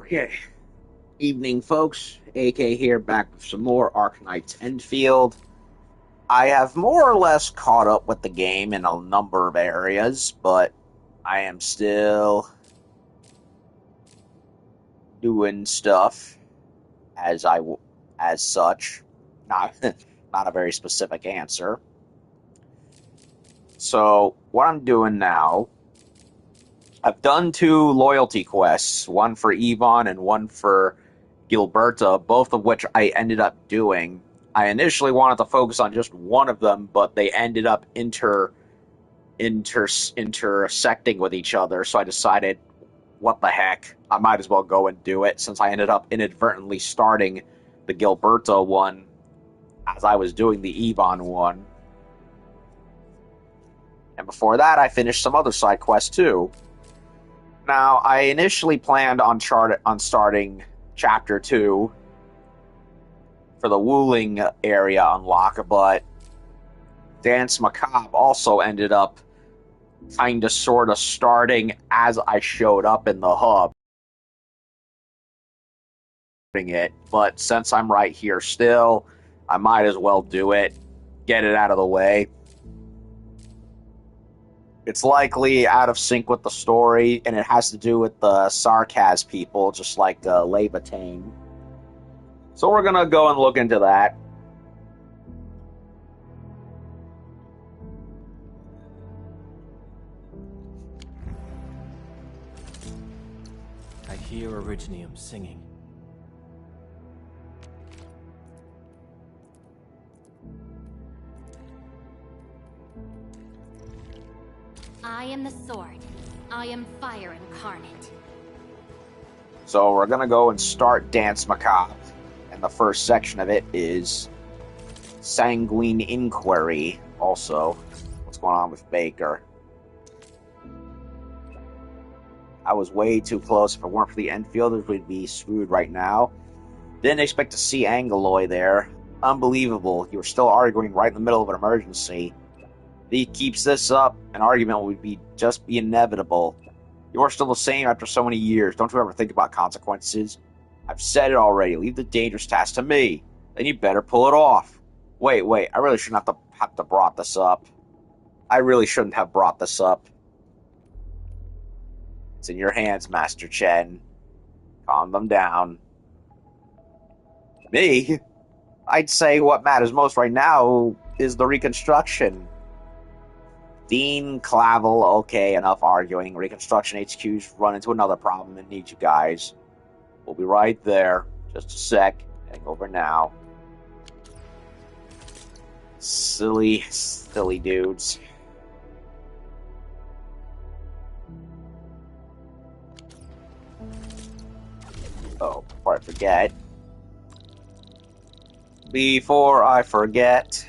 Okay. Evening, folks. AK here, back with some more Arknights Endfield. I have more or less caught up with the game in a number of areas, but I am still doing stuff as as such. Not not a very specific answer. So what I'm doing now, I've done two loyalty quests, one for Yvonne and one for Gilberta, both of which I ended up doing. I initially wanted to focus on just one of them, but they ended up intersecting with each other, so I decided, what the heck, I might as well go and do it, since I ended up inadvertently starting the Gilberta one as I was doing the Yvonne one. And before that, I finished some other side quests too. Now, I initially planned on starting Chapter 2 for the Wuling area unlock, but Danse Macabre also ended up kind of sort of starting as I showed up in the hub. But since I'm right here still, I might as well do it, get it out of the way. It's likely out of sync with the story, and it has to do with the Sarkaz people, just like Levatane. So we're gonna go and look into that. I hear Originium singing. I am the sword. I am fire incarnate. So we're gonna go and start Danse Macabre, and the first section of it is Sanguine Inquiry. Also, what's going on with Baker? I was way too close. If it weren't for the Enfielders, we'd be screwed right now. Didn't expect to see Angeloy there. Unbelievable. You were still arguing right in the middle of an emergency. If he keeps this up, an argument would be inevitable. You are still the same after so many years. Don't you ever think about consequences? I've said it already. Leave the dangerous task to me. Then you better pull it off. Wait. I really shouldn't have to brought this up. I really shouldn't have brought this up. It's in your hands, Master Chen. Calm them down. Me? I'd say what matters most right now is the reconstruction. Dean, Clavel, okay, enough arguing. Reconstruction HQ's run into another problem and need you guys. We'll be right there. Just a sec. Heading over now. Silly dudes. Oh, before I forget.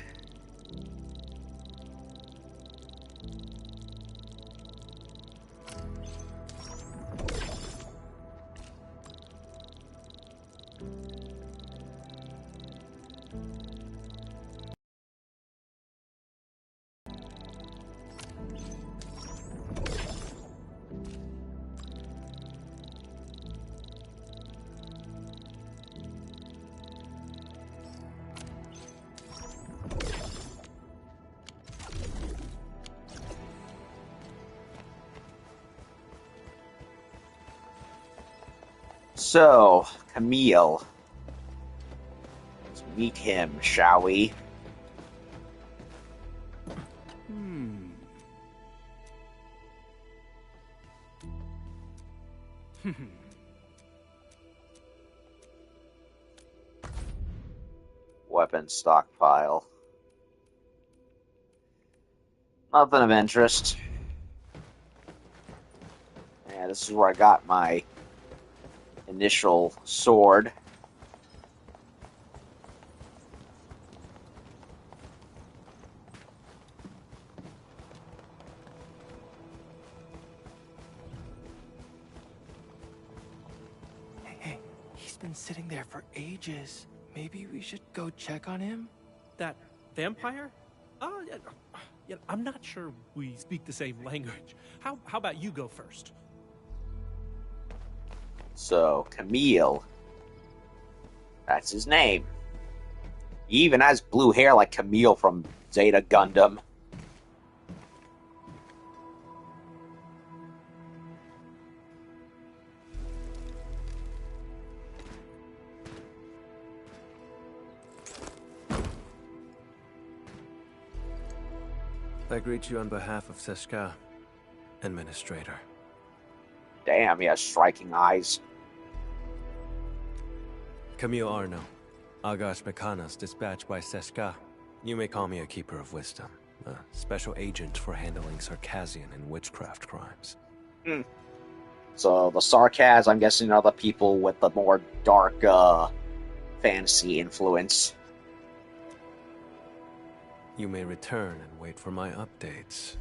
So, Camille. Let's meet him, shall we? Weapon stockpile. Nothing of interest. Yeah, this is where I got my initial sword. Hey, he's been sitting there for ages. Maybe we should go check on him? That vampire? Oh, yeah, I'm not sure we speak the same language. How about you go first? So, Camille. That's his name. He even has blue hair like Camille from Zeta Gundam. I greet you on behalf of Seska, Administrator. Damn, he has striking eyes. Camille Arno, Agash Mekanas, dispatched by Seska. You may call me a Keeper of Wisdom, a special agent for handling Circassian and witchcraft crimes. So the Sarkaz, I'm guessing, are the people with the more dark fantasy influence. You may return and wait for my updates.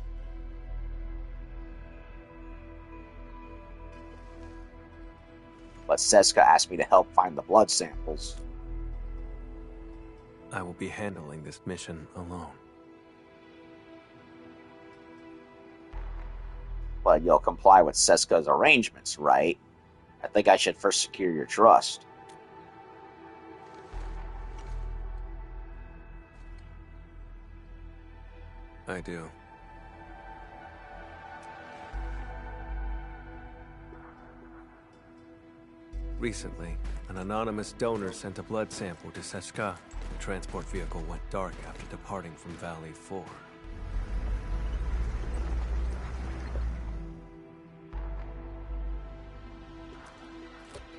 But Seska asked me to help find the blood samples. I will be handling this mission alone. But you'll comply with Seska's arrangements, right? I think I should first secure your trust. I do. Recently, an anonymous donor sent a blood sample to Seska. The transport vehicle went dark after departing from Valley 4.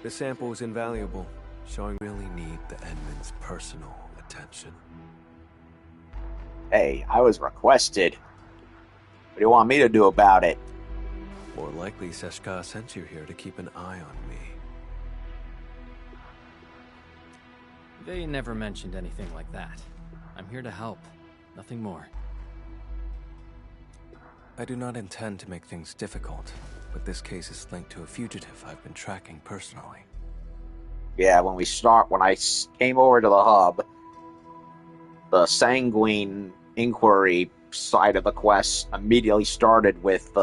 The sample is invaluable, showing we really need the Edmund's personal attention. Hey, I was requested. What do you want me to do about it? More likely, Seska sent you here to keep an eye on me. They never mentioned anything like that. I'm here to help, nothing more. I do not intend to make things difficult, but this case is linked to a fugitive I've been tracking personally. Yeah, when I came over to the hub, the Sanguine Inquiry side of the quest immediately started with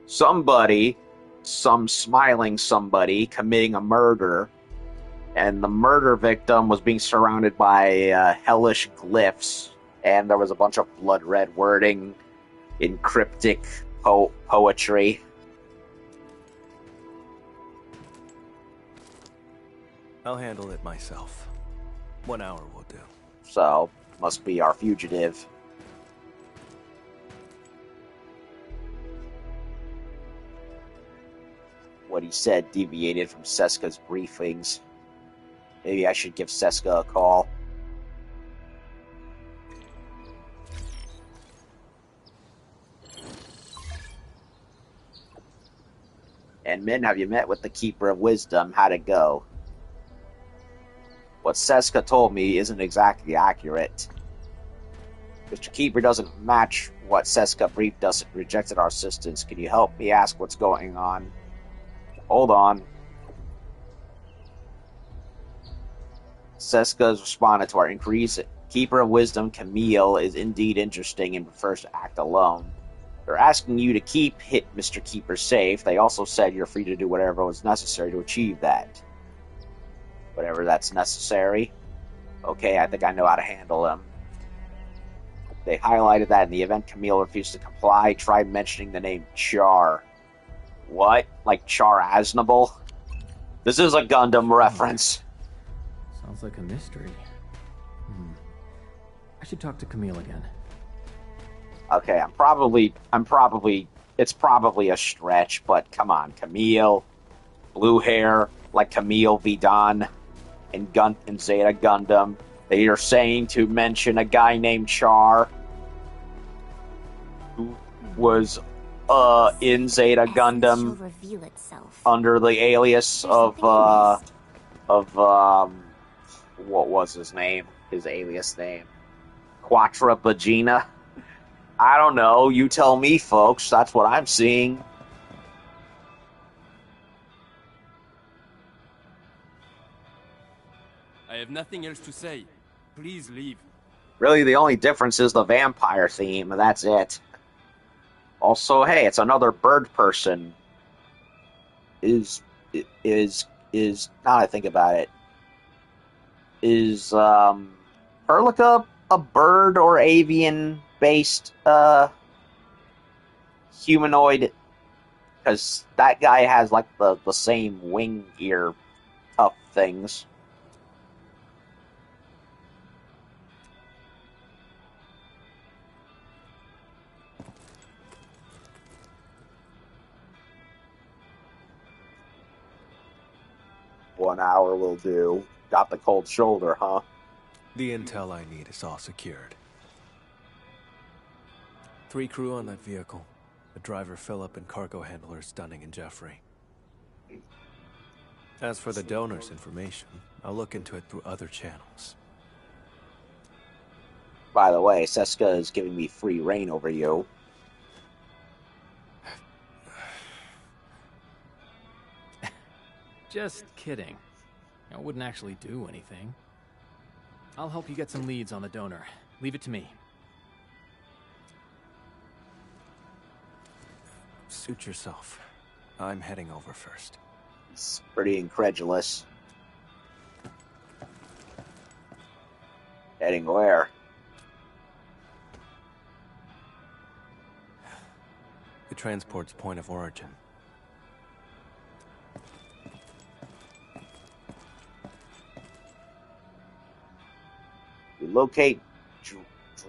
some smiling somebody committing a murder, and the murder victim was being surrounded by hellish glyphs, and there was a bunch of blood red wording in cryptic poetry. I'll handle it myself. 1 hour will do. So, must be our fugitive. What he said deviated from Seska's briefings. Maybe I should give Seska a call. And Min, have you met with the Keeper of Wisdom? How'd it go? What Seska told me isn't exactly accurate. Mr. Keeper doesn't match what Seska briefed us and rejected our assistance. Can you help me ask what's going on? Hold on. Seska's responded to our inquiries. Keeper of Wisdom, Camille, is indeed interesting and prefers to act alone. They're asking you to keep Mr. Keeper safe. They also said you're free to do whatever was necessary to achieve that. Whatever that's necessary. Okay, I think I know how to handle them. They highlighted that in the event Camille refused to comply, try mentioning the name Char. What? Like Char Aznable? This is a Gundam reference. Sounds like a mystery. I should talk to Camille again. Okay, it's probably a stretch, but come on, Camille, blue hair, like Camille Vidon in Zeta Gundam. They are saying to mention a guy named Char, who was in Zeta Gundam under the alias of what was his name? His alias name, Quattro Vagina. I don't know. You tell me, folks. That's what I'm seeing. I have nothing else to say. Please leave. Really, the only difference is the vampire theme. That's it. Also, hey, it's another bird person. Is is now that I think about it, is Perlica a bird or avian based humanoid? Because that guy has like the same wing ear up things. One hour will do. Got the cold shoulder, huh? The intel I need is all secured. 3 crew on that vehicle. The driver Philip and cargo handlers Dunning and Jeffrey. As for the donor's information, I'll look into it through other channels. By the way, Seska is giving me free reign over you. Just kidding. I wouldn't actually do anything. I'll help you get some leads on the donor. Leave it to me. Suit yourself. I'm heading over first. It's pretty incredulous. Heading where? The transport's point of origin. We locate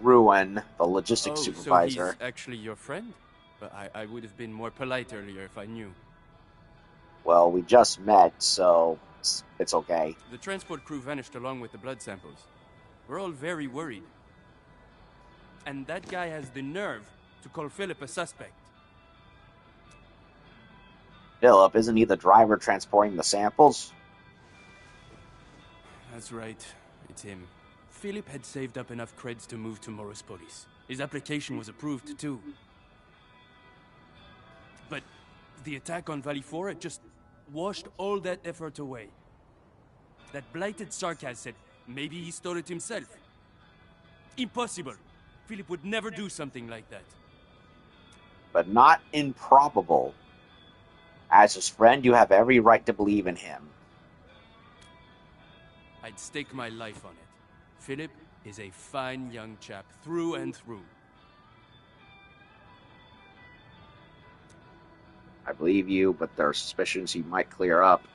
Druin, the logistics Oh, supervisor. so he's actually your friend? But I would have been more polite earlier if I knew. Well, we just met, so it's okay. The transport crew vanished along with the blood samples. We're all very worried. And that guy has the nerve to call Philip a suspect. Philip, isn't he the driver transporting the samples? That's right. It's him. Philip had saved up enough creds to move to Morospolis. His application was approved, too. But the attack on Valley 4 just washed all that effort away. That blighted Sarkaz said maybe he stole it himself. Impossible. Philip would never do something like that. But not improbable. As his friend, you have every right to believe in him. I'd stake my life on it. Philip is a fine young chap through and through. I believe you, but there are suspicions he might clear up.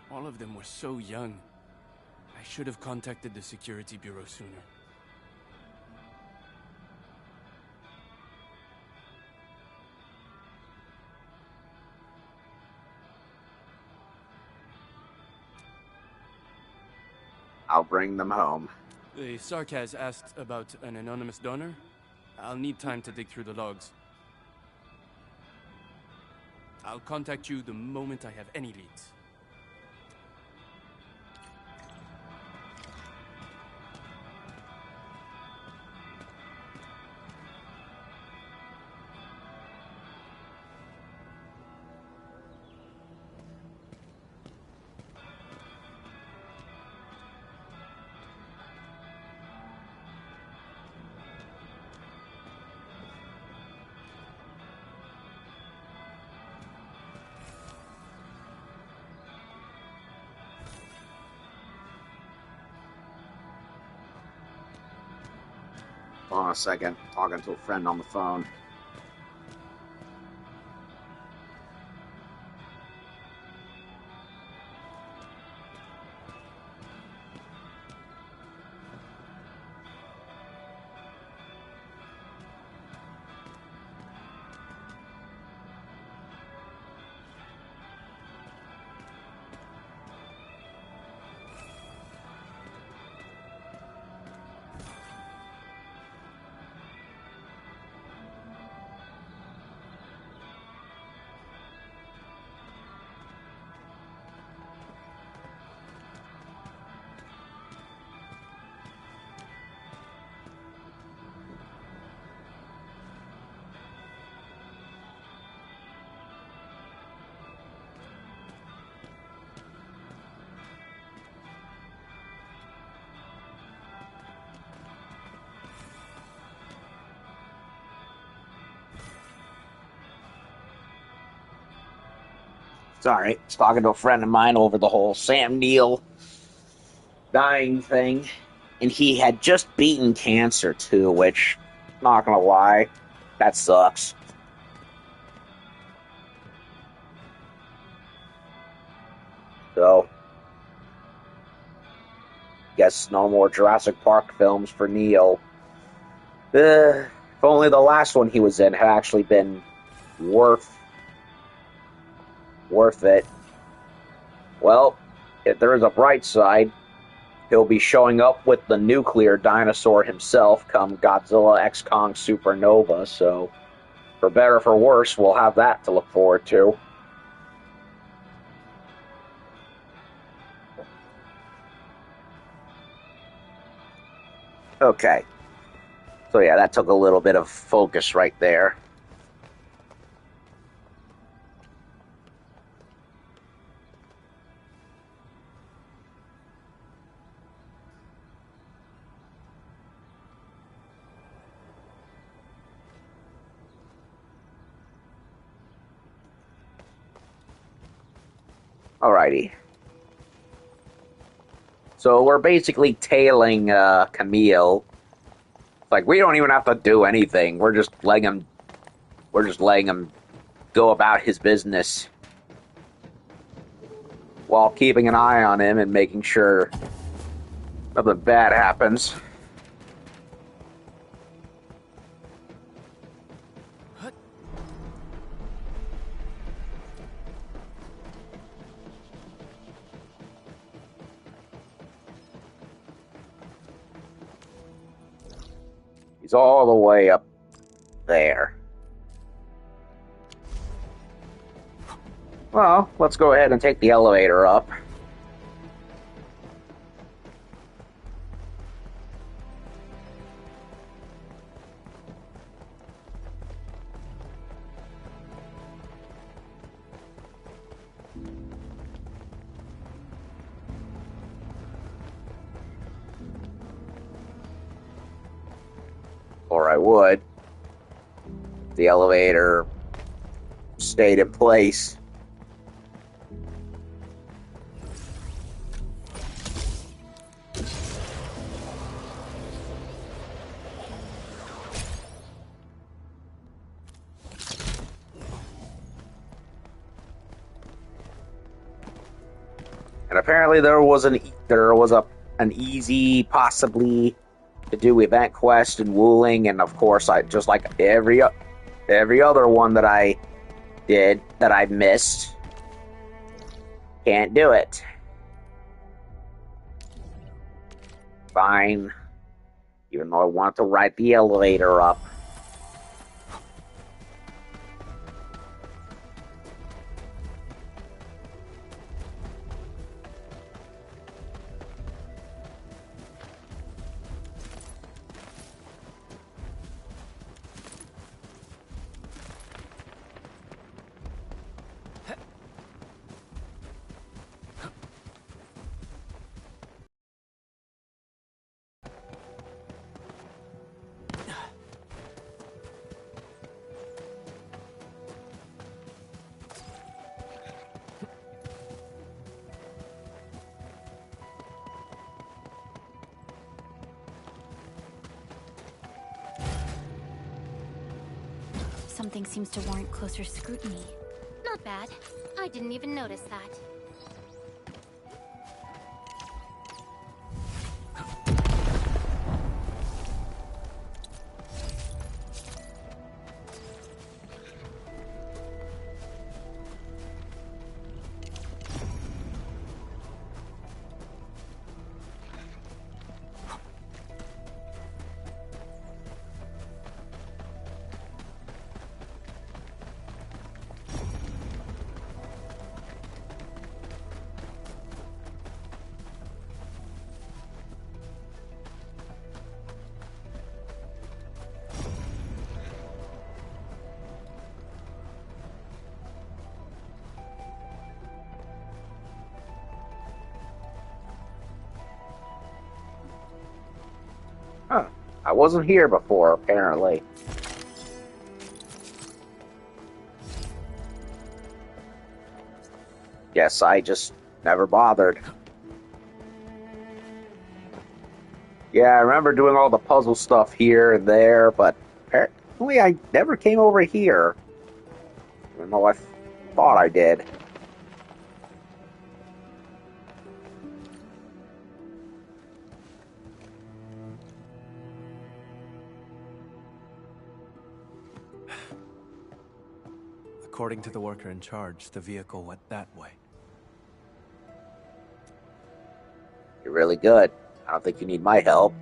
All of them were so young. I should have contacted the security bureau sooner. I'll bring them home. The Sarkaz asked about an anonymous donor. I'll need time to dig through the logs. I'll contact you the moment I have any leads. Hold on a second. Talking to a friend on the phone. Sorry, I was talking to a friend of mine over the whole Sam Neill dying thing, and he had just beaten cancer too, which, not gonna lie, that sucks. So, guess no more Jurassic Park films for Neill. If only the last one he was in had actually been worth it. Well, if there is a bright side, he'll be showing up with the nuclear dinosaur himself come Godzilla X Kong Supernova, so for better or for worse, we'll have that to look forward to. Okay. So yeah, that took a little bit of focus right there. Alrighty. So we're basically tailing Camille. It's like we don't even have to do anything. We're just letting him go about his business while keeping an eye on him and making sure nothing bad happens. He's all the way up there. Well, let's go ahead and take the elevator up. Or I would. The elevator stayed in place. And apparently there was an easy, possibly to do event quest and Wuling, and of course I just like every other one that I did that I missed. Can't do it. Fine. Even though I want to ride the elevator up. Something seems to warrant closer scrutiny. Not bad. I didn't even notice that. Huh. I wasn't here before, apparently. Guess I just never bothered. Yeah, I remember doing all the puzzle stuff here and there, but apparently I never came over here. Even though I thought I did. According to the worker in charge, the vehicle went that way. You're really good. I don't think you need my help.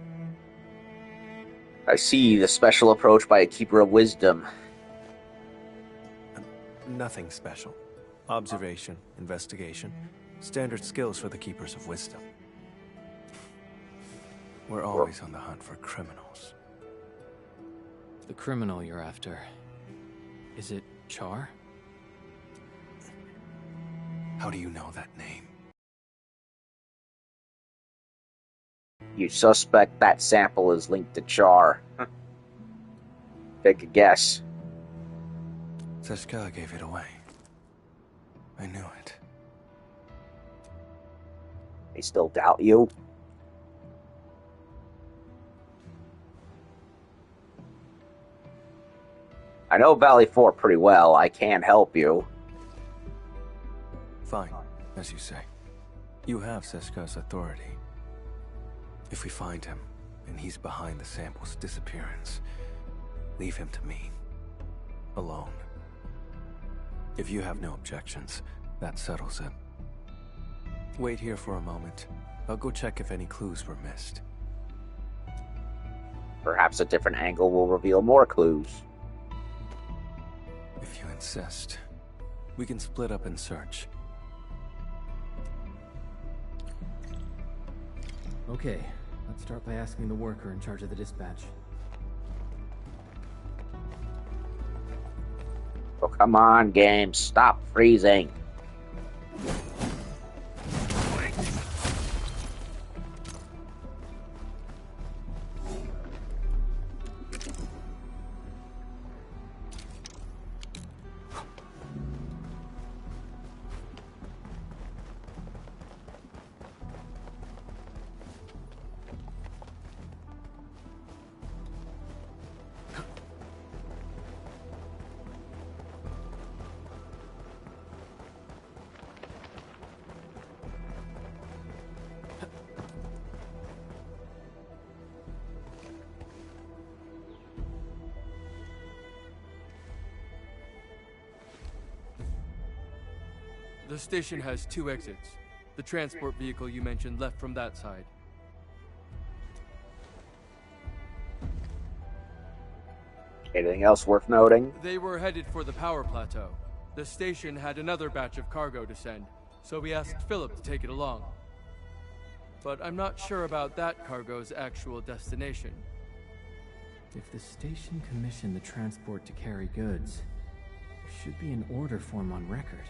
I see the special approach by a Keeper of Wisdom. Nothing special. Observation, investigation, standard skills for the Keepers of Wisdom. We're always on the hunt for criminals. The criminal you're after. Is it Char? How do you know that name? You suspect that sample is linked to Char. Take a guess. Seshka gave it away. I knew it. They still doubt you? I know Valley 4 pretty well. I can help you. Fine, as you say. You have Seshka's authority. If we find him, and he's behind the sample's disappearance, leave him to me. Alone. If you have no objections, that settles it. Wait here for a moment. I'll go check if any clues were missed. Perhaps a different angle will reveal more clues. If you insist, we can split up and search. Okay, let's start by asking the worker in charge of the dispatch. Oh, come on, game. Stop freezing. The station has 2 exits. The transport vehicle you mentioned left from that side. Anything else worth noting? They were headed for the power plateau. The station had another batch of cargo to send, so we asked Philip to take it along. But I'm not sure about that cargo's actual destination. If the station commissioned the transport to carry goods, there should be an order form on record.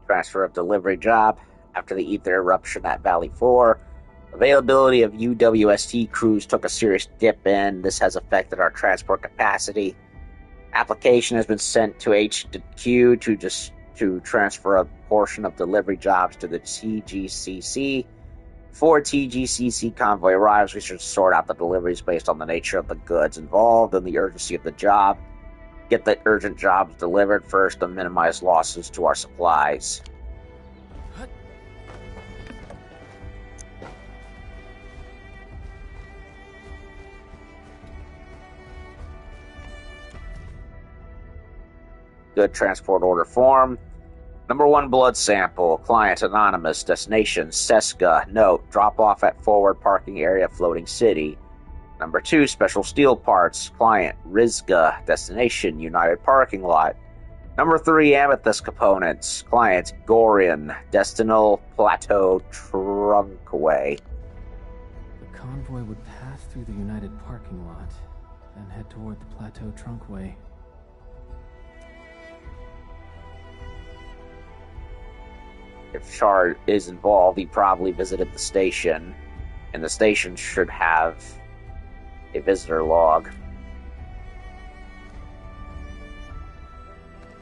Transfer of delivery job. After the ether eruption at Valley 4, availability of UWST crews took a serious dip in. This has affected our transport capacity. Application has been sent to HQ to transfer a portion of delivery jobs to the TGCC. Before TGCC convoy arrives, we should sort out the deliveries based on the nature of the goods involved and the urgency of the job. Get the urgent jobs delivered first and minimize losses to our supplies. Good transport order form. Number 1 blood sample. Client anonymous. Destination Seska. Note. Drop off at forward parking area Floating City. Number 2 special steel parts. Client Rizga. Destination United Parking Lot. Number 3 amethyst components. Client Gorian. Destinal Plateau Trunkway. The convoy would pass through the United parking lot, then head toward the Plateau Trunkway. If Char is involved, he probably visited the station, and the station should have a visitor log.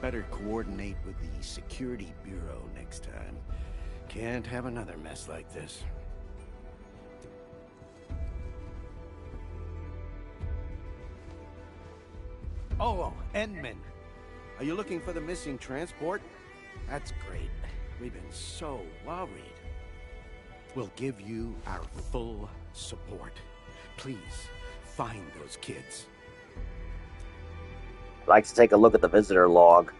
Better coordinate with the Security Bureau next time. Can't have another mess like this. Oh, Endman. Are you looking for the missing transport? That's great. We've been so worried. We'll give you our full support. Please, find those kids. I'd like to take a look at the visitor log.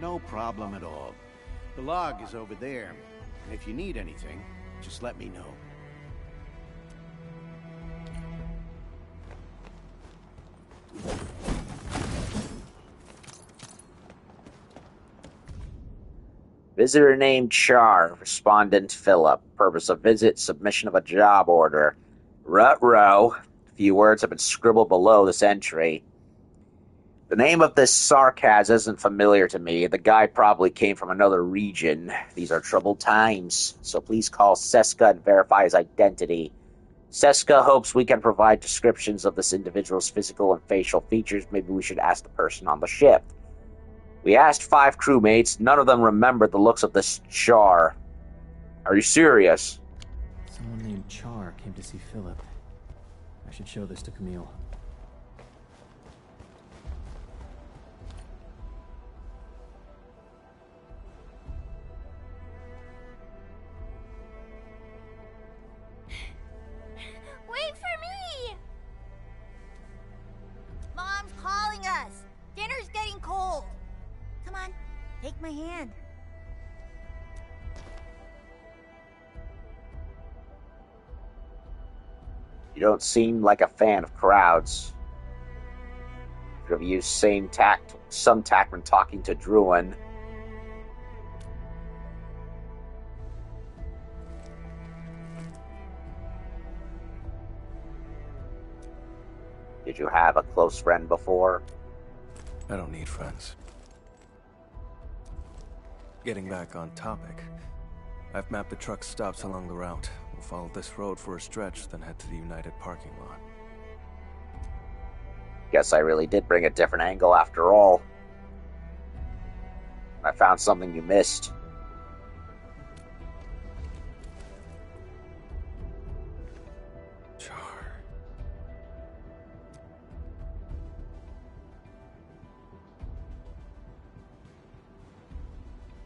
No problem at all. The log is over there. And if you need anything, just let me know. Visitor named Char, respondent Philip. Purpose of visit, submission of a job order. Ruh-roh. A few words have been scribbled below this entry. The name of this sarcasm isn't familiar to me. The guy probably came from another region. These are troubled times, so please call Seska and verify his identity. Seska hopes we can provide descriptions of this individual's physical and facial features. Maybe we should ask the person on the ship. We asked 5 crewmates. None of them remembered the looks of this Char. Are you serious? Someone named Char came to see Philip. I should show this to Camille. Wait for me! Mom's calling us. Dinner's getting cold. Come on, take my hand. You don't seem like a fan of crowds. You have used some tact when talking to Druin. Did you have a close friend before? I don't need friends. Getting back on topic, I've mapped the truck stops along the route. We'll follow this road for a stretch, then head to the United parking lot. Guess I really did bring a different angle after all. I found something you missed. Char.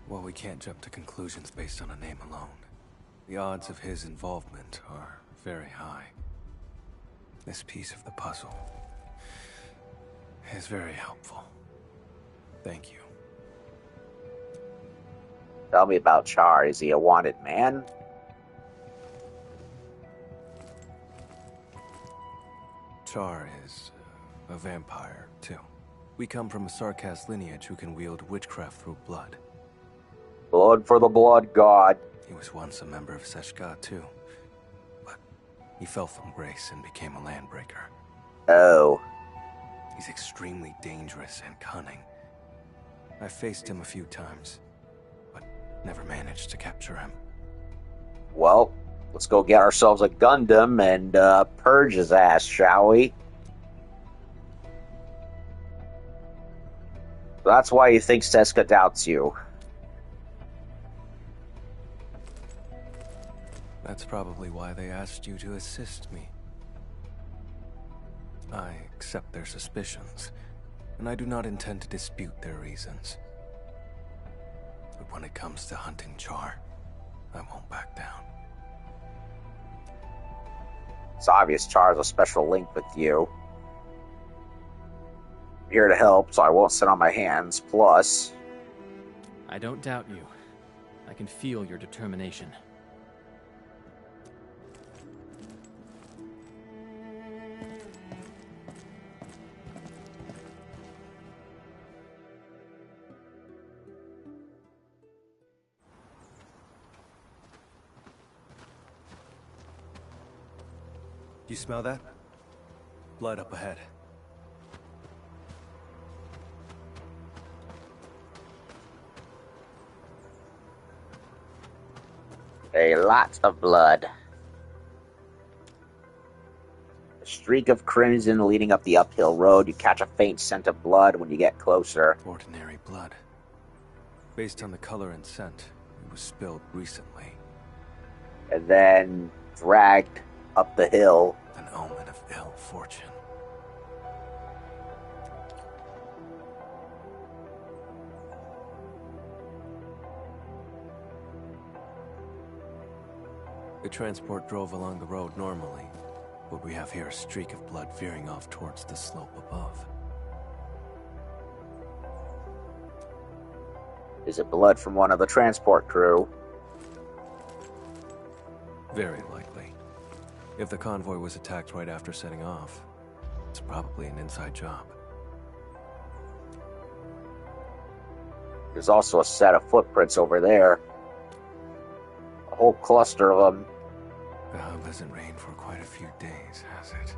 Well, we can't jump to conclusions based on a name alone. The odds of his involvement are very high. This piece of the puzzle is very helpful. Thank you. Tell me about Char. Is he a wanted man? Char is a vampire, too. We come from a Sarkas lineage who can wield witchcraft through blood. Blood for the blood god. He was once a member of Seshka, too. But he fell from grace and became a landbreaker. Oh. He's extremely dangerous and cunning. I've faced him a few times, but never managed to capture him. Well, let's go get ourselves a Gundam and purge his ass, shall we? That's why you think Seska doubts you. That's probably why they asked you to assist me. I accept their suspicions, and I do not intend to dispute their reasons. But when it comes to hunting Char, I won't back down. It's obvious Char has a special link with you. I'm here to help, so I won't sit on my hands. Plus, I don't doubt you. I can feel your determination. You smell that? Blood up ahead. a lot of blood. streak of crimson leading up the uphill road. You catch a faint scent of blood when you get closer. Ordinary blood. Based on the color and scent, it was spilled recently. And then dragged up the hill. An omen of ill fortune. The transport drove along the road normally, but we have here a streak of blood veering off towards the slope above. Is it blood from one of the transport crew? Very likely. If the convoy was attacked right after setting off, it's probably an inside job. There's also a set of footprints over there. A whole cluster of them. The hub hasn't rained for quite a few days, has it?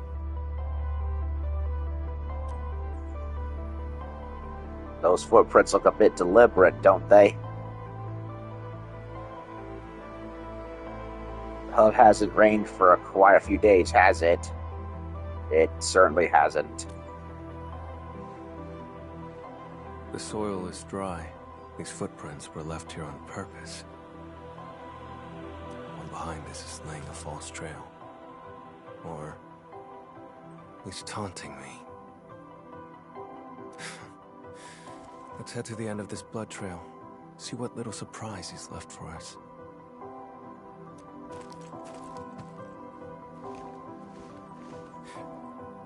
Those footprints look a bit deliberate, don't they? The hub hasn't rained for quite a few days, has it? It certainly hasn't. The soil is dry. These footprints were left here on purpose. One behind this is laying a false trail. Or at least taunting me. Let's head to the end of this blood trail. See what little surprise he's left for us.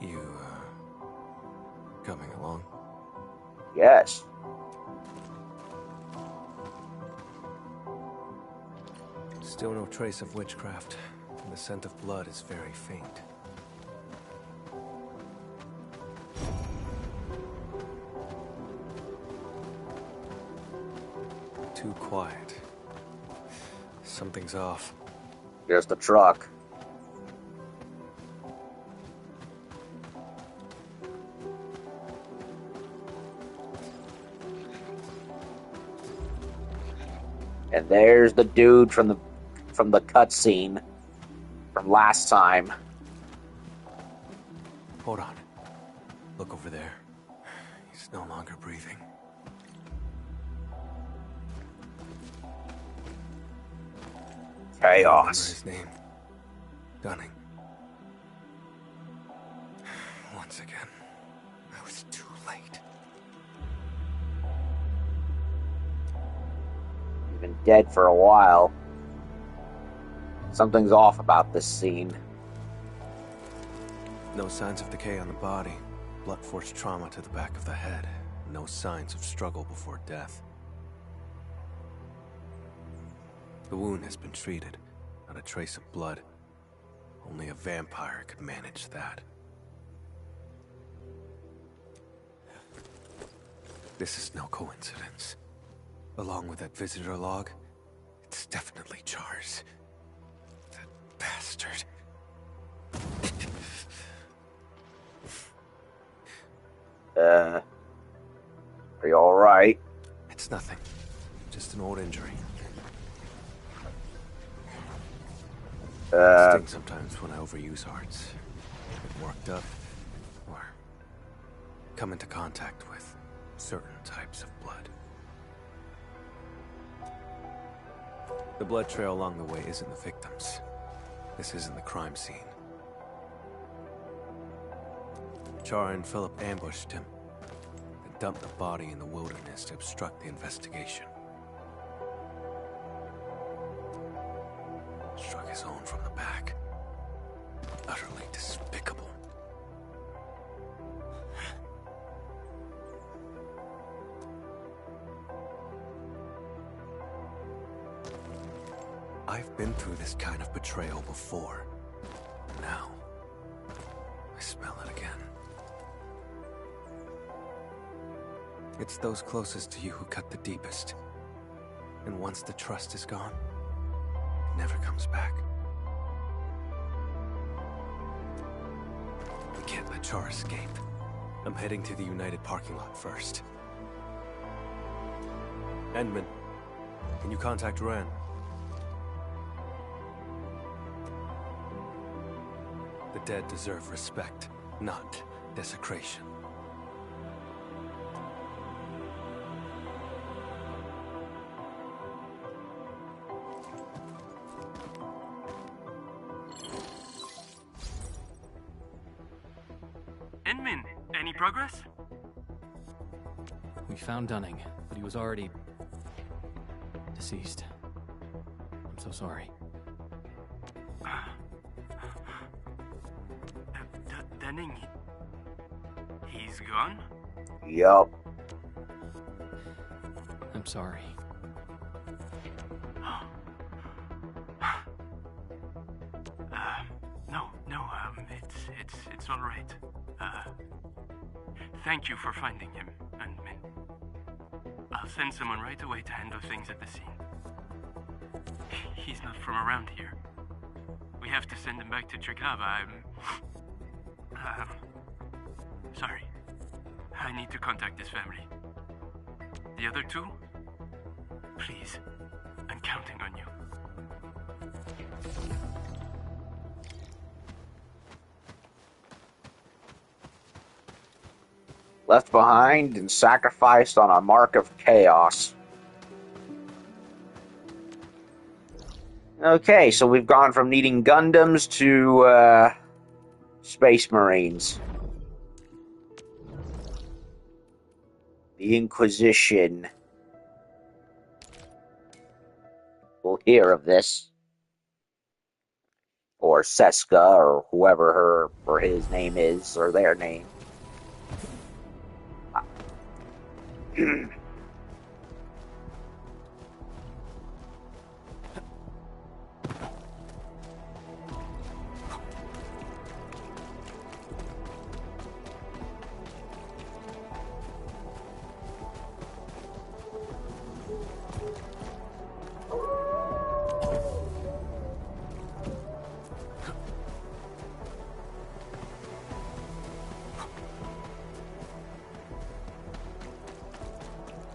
You, coming along? Yes. Still no trace of witchcraft, and the scent of blood is very faint. Too quiet. Something's off. Here's the truck. And there's the dude from the cutscene from last time. Hold on. Look over there. He's no longer breathing. Chaos. His name. Dunning. Once again, I was too late. You've been dead for a while. Something's off about this scene. No signs of decay on the body. Blunt force trauma to the back of the head. No signs of struggle before death. The wound has been treated. Not a trace of blood. Only a vampire could manage that. This is no coincidence. Along with that visitor log, it's definitely Char's. That bastard. Are you alright? It's nothing. Just an old injury. It stings sometimes when I overuse arts. Get worked up, or come into contact with certain types of blood. The blood trail along the way isn't the victims. This isn't the crime scene. Char and Philip ambushed him, and dumped the body in the wilderness to obstruct the investigation. Struck his own from the back. Utterly despicable. I've been through this kind of betrayal before. Now, I smell it again. It's those closest to you who cut the deepest. And once the trust is gone, it never comes back. We can't let Char escape. I'm heading to the United parking lot first. Endman, can you contact Ren? The dead deserve respect, not desecration. Inman, any progress? We found Dunning, but he was already deceased. I'm so sorry. Dunning, he's gone? Yup. I'm sorry. It's all right. Thank you for finding him, Inman. I'll send someone right away to handle things at the scene. He's not from around here. We have to send him back to Trigava. Sorry. I need to contact his family. The other two? Please. I'm counting on you. Left behind and sacrificed on a mark of chaos. Okay, so we've gone from needing Gundams to Space Marines. The Inquisition. We'll hear of this. Or Seska, or whoever her or his name is, or their name.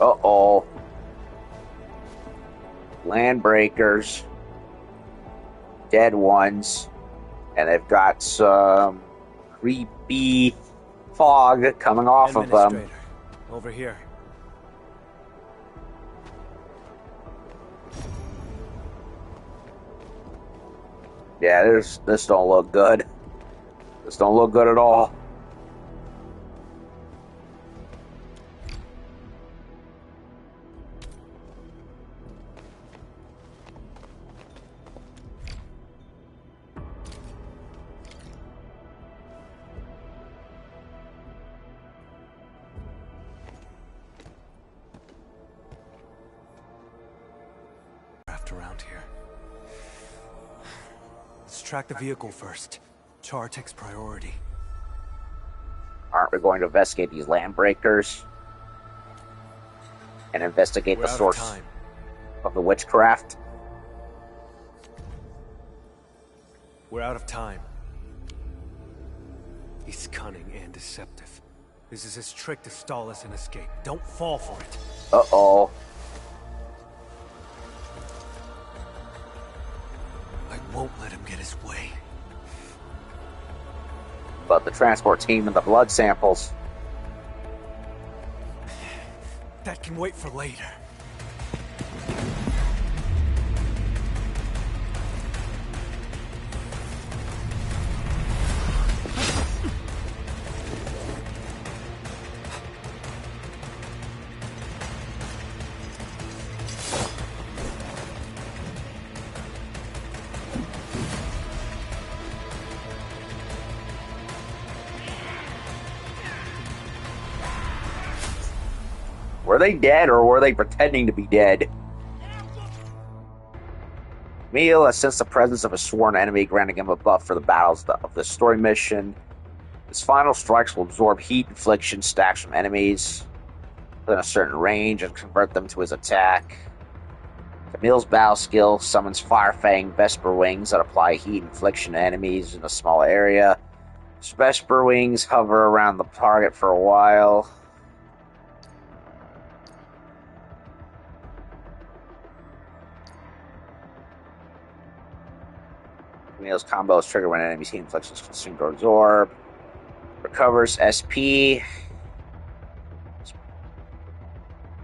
Uh-oh. Landbreakers. Dead ones. And they've got some creepy fog coming off of them. Over here. Yeah, this don't look good. This don't look good at all. Around here. Let's track the vehicle first. Char takes priority. Aren't we going to investigate these landbreakers? And investigate the source of the witchcraft? We're out of time. He's cunning and deceptive. This is his trick to stall us and escape. Don't fall for it. Uh-oh. I won't let him get his way. But the transport team and the blood samples. That can wait for later. Were they dead, or were they pretending to be dead? Camille has sensed the presence of a sworn enemy, granting him a buff for the battles of the story mission. His final strikes will absorb heat infliction stacks from enemies within a certain range and convert them to his attack. Camille's battle skill summons Fire Fang Vesper Wings that apply heat infliction to enemies in a small area. Vesper Wings hover around the target for a while. Camille's combo is triggered when an enemy team flexes Synchro Absorb. Recovers SP.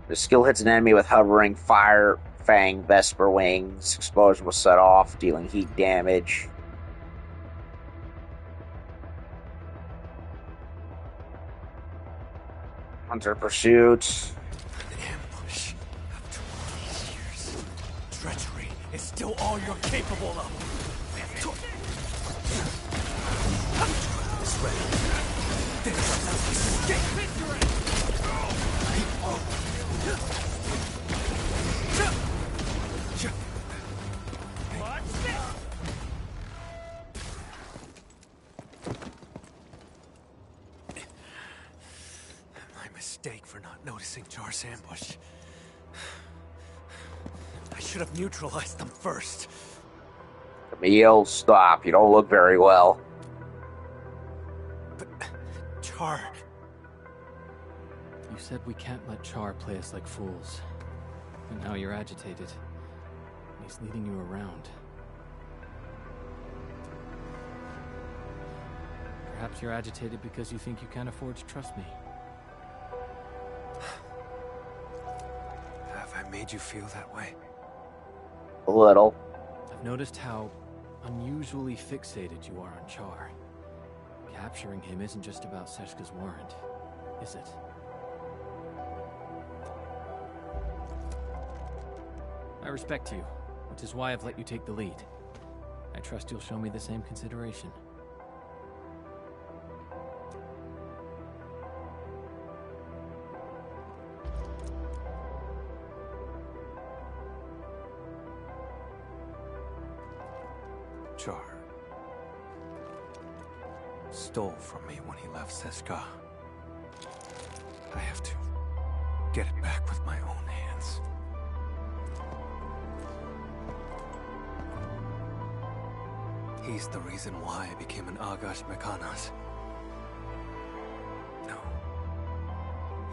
The skill hits an enemy with hovering Fire Fang Vesper Wings. Explosion will set off, dealing heat damage. Hunter Pursuit. An ambush after all these years. Treachery is still all you're capable of. It's ready. My mistake for not noticing Jar's ambush. I should have neutralized them first. Camille, stop. You don't look very well. But Char... You said we can't let Char play us like fools. And now you're agitated. He's leading you around. Perhaps you're agitated because you think you can't afford to trust me. Have I made you feel that way? A little. I've noticed how unusually fixated you are on Char. Capturing him isn't just about Seshka's warrant, is it? I respect you, which is why I've let you take the lead. I trust you'll show me the same consideration. Char stole from me when he left Seshka. I have to get it back with my own hands. He's the reason why I became an Agash Mekanas. No.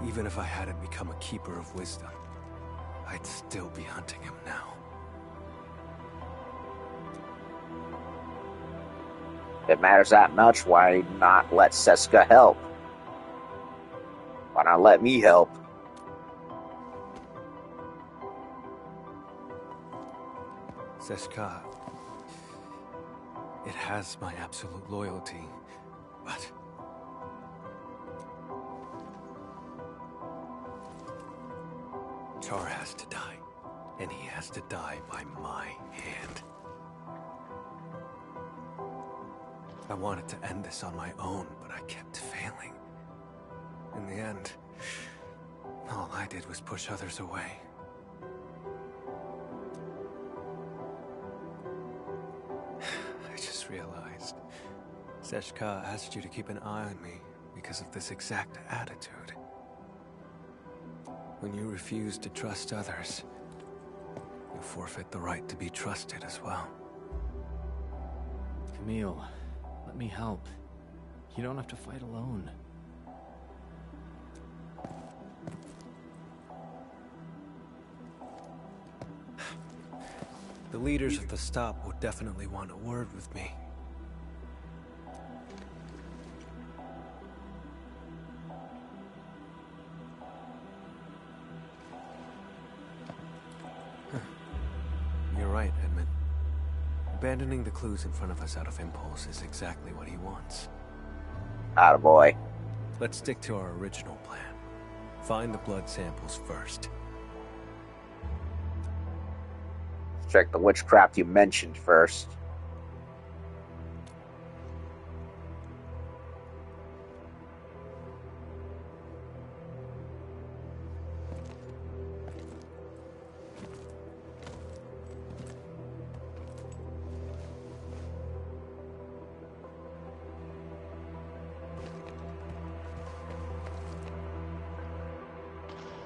Even if I hadn't become a Keeper of Wisdom, I'd still be hunting him now. If it matters that much, why not let Seska help? Why not let me help? Seshka, it has my absolute loyalty, but... Char has to die, and he has to die by my hand. I wanted to end this on my own, but I kept failing. In the end, all I did was push others away. I just realized Seshka asked you to keep an eye on me because of this exact attitude. When you refuse to trust others, you forfeit the right to be trusted as well. Camille, let me help. You don't have to fight alone. The leaders of the stop would definitely want a word with me. You're right, Edmund. Abandoning the clues in front of us out of impulse is exactly what he wants. Attaboy. Let's stick to our original plan. Find the blood samples first. Check the witchcraft you mentioned first.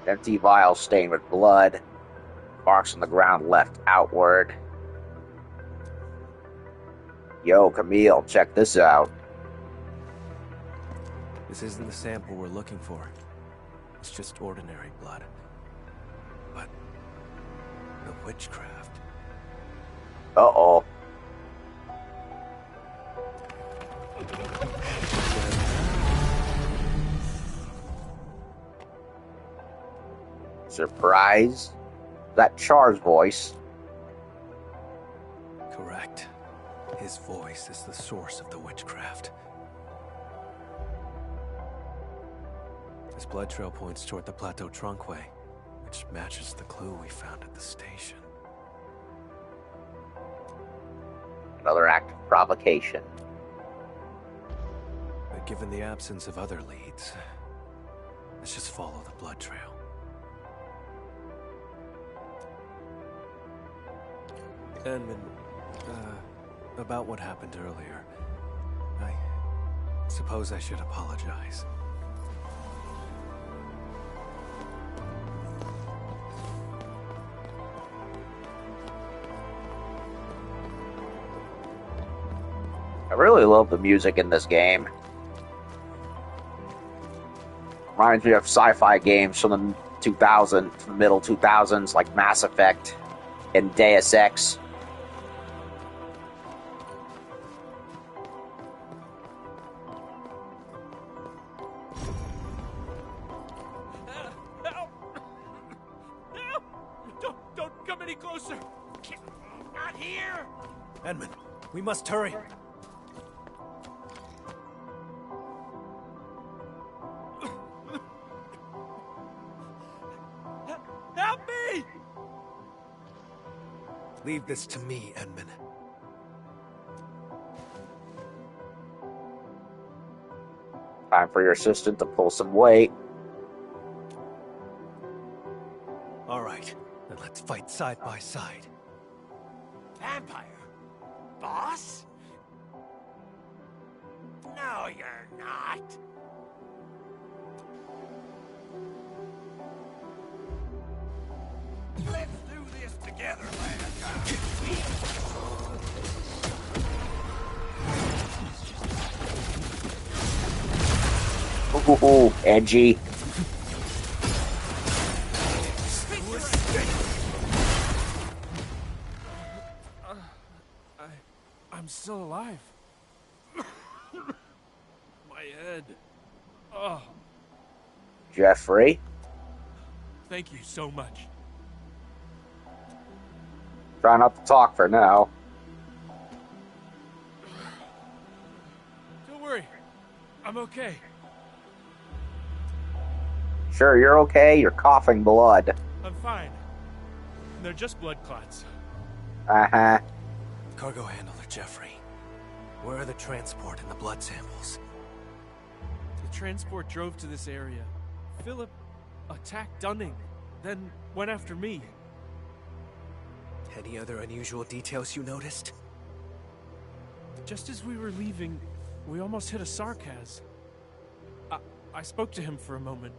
Empty vial stained with blood. Marks on the ground left outward. Yo, Camille, check this out. This isn't the sample we're looking for. It's just ordinary blood. But the witchcraft. Uh-oh. Surprise? That Char's voice. Correct. His voice is the source of the witchcraft. His blood trail points toward the Plateau Trunckway, which matches the clue we found at the station. Another act of provocation. But given the absence of other leads, let's just follow the blood trail. Edmund, about what happened earlier, I suppose I should apologize. I really love the music in this game. Reminds me of sci-fi games from the 2000s, from the middle 2000s, like Mass Effect and Deus Ex. Help! Help! Don't come any closer! Not here! Edmund, we must hurry. Help me! Leave this to me, Edmund. Time for your assistant to pull some weight. All right, then let's fight side by side. Vampire? Boss? No, you're not. Let's do this together, man. Ooh, edgy. I'm still alive. My head. Oh, Jeffrey, thank you so much. try not to talk for now. Don't worry. I'm okay. Sure, you're okay. You're coughing blood. I'm fine. They're just blood clots. Uh-huh. Cargo handler Jeffrey, where are the transport and the blood samples? The transport drove to this area. Philip attacked Dunning, then went after me. Any other unusual details you noticed? Just as we were leaving, we almost hit a Sarkaz. I spoke to him for a moment.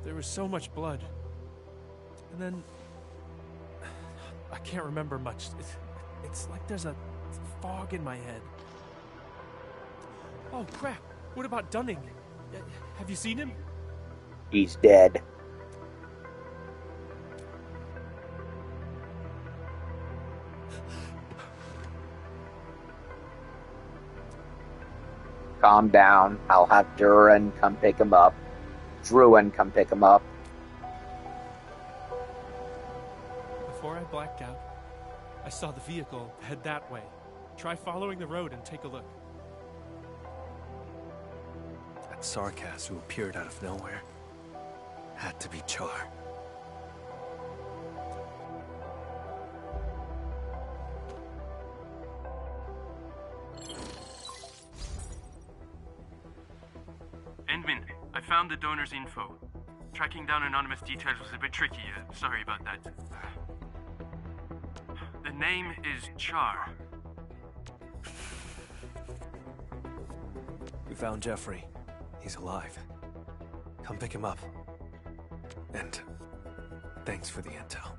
There was so much blood. And then... I can't remember much. It's like there's a fog in my head. Oh, crap. What about Dunning? Have you seen him? He's dead. Calm down. I'll have Duran come pick him up. Druin come pick him up. Before I blacked out, I saw the vehicle head that way. Try following the road and take a look. That Sarkaz who appeared out of nowhere had to be Char. Endman, I found the donor's info. Tracking down anonymous details was a bit tricky. Sorry about that. The name is Char. We found Jeffrey. He's alive. Come pick him up. And thanks for the intel.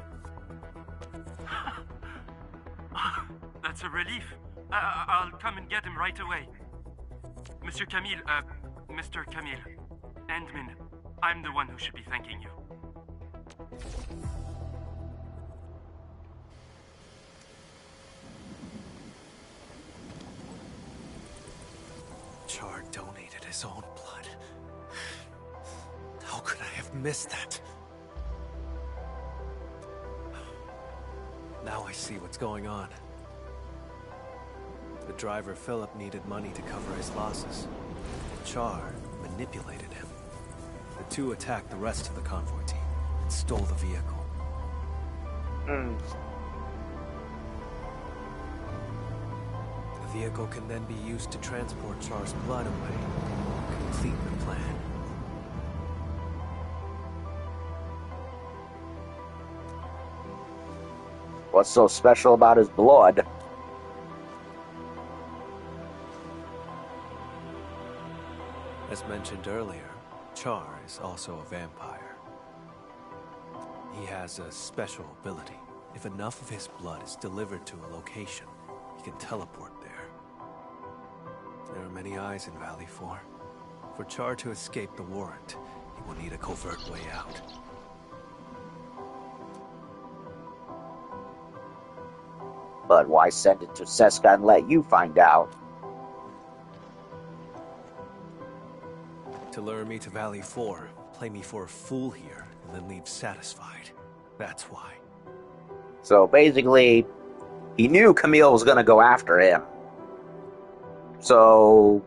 That's a relief. I'll come and get him right away. Monsieur Camille, Mr. Camille. Endman, I'm the one who should be thanking you. his own blood. How could I have missed that? Now I see what's going on. The driver Philip needed money to cover his losses. Char manipulated him. The two attacked the rest of the convoy team and stole the vehicle. The vehicle can then be used to transport Char's blood away, complete the plan. What's so special about his blood? As mentioned earlier, Char is also a vampire. He has a special ability. If enough of his blood is delivered to a location, he can teleport there. There are many eyes in Valley 4. For Char to escape the warrant, he will need a covert way out. But why send it to Seska and let you find out? To lure me to Valley 4, play me for a fool here, and then leave satisfied. That's why. So basically, he knew Camille was going to go after him. So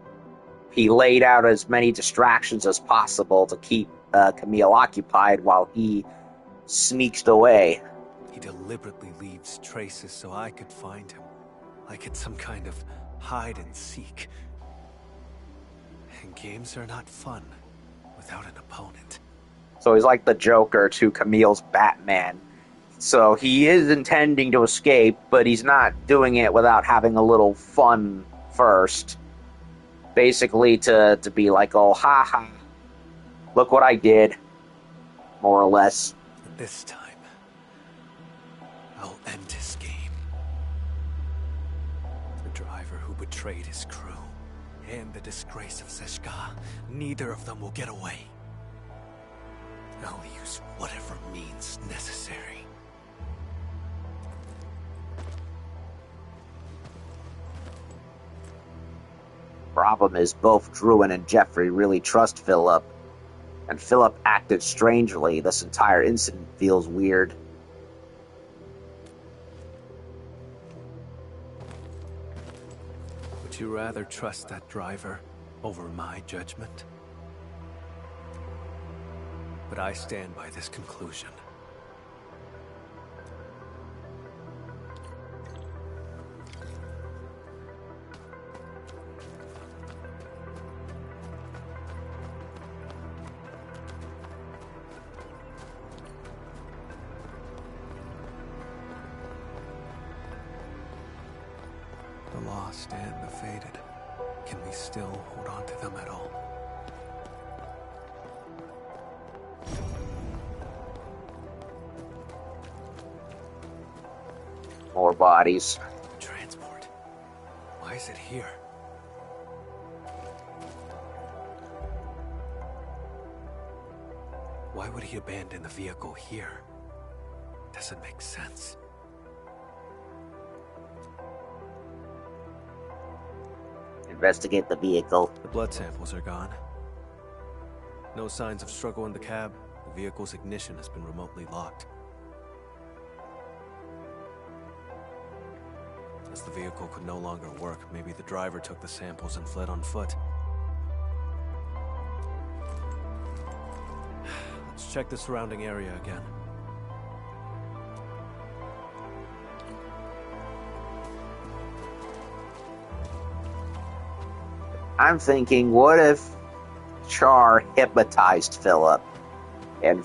he laid out as many distractions as possible to keep Camille occupied while he sneaked away. He deliberately leaves traces so I could find him. Like it's some kind of hide and seek. And games are not fun without an opponent. So he's like the Joker to Camille's Batman. So he is intending to escape, but he's not doing it without having a little fun first. Basically to be like, oh, ha, look what I did. More or less. But this time, I'll end his game. The driver who betrayed his crew and the disgrace of Seska, neither of them will get away. I'll use whatever means necessary. Problem is, both Druin and Jeffrey really trust Philip. And Philip acted strangely. This entire incident feels weird. Would you rather trust that driver over my judgment? But I stand by this conclusion. The lost and the fated. Can we still hold on to them at all? More bodies. Transport. Why is it here? Why would he abandon the vehicle here? Doesn't make sense. Investigate the vehicle. The blood samples are gone. No signs of struggle in the cab. The vehicle's ignition has been remotely locked. As the vehicle could no longer work, maybe the driver took the samples and fled on foot. Let's check the surrounding area again. I'm thinking, what if Char hypnotized Philip and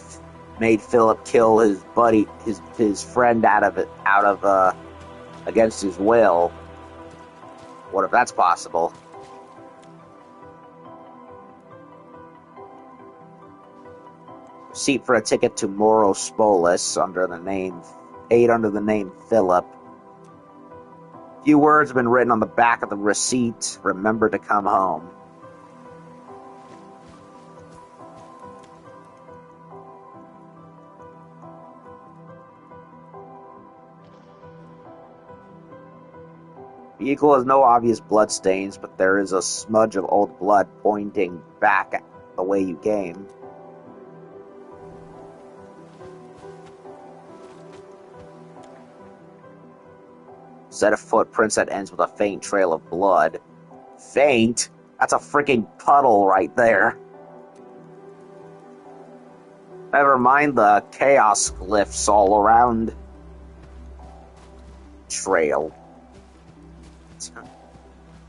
made Philip kill his buddy, his friend out of against his will? What if that's possible? Receipt for a ticket to Moro Spolis paid under the name Philip. Few words have been written on the back of the receipt. Remember to come home. Vehicle has no obvious blood stains, but there is a smudge of old blood pointing back at the way you came. Set of footprints that ends with a faint trail of blood. Faint? That's a freaking puddle right there. Never mind the chaos glyphs all around. Trail.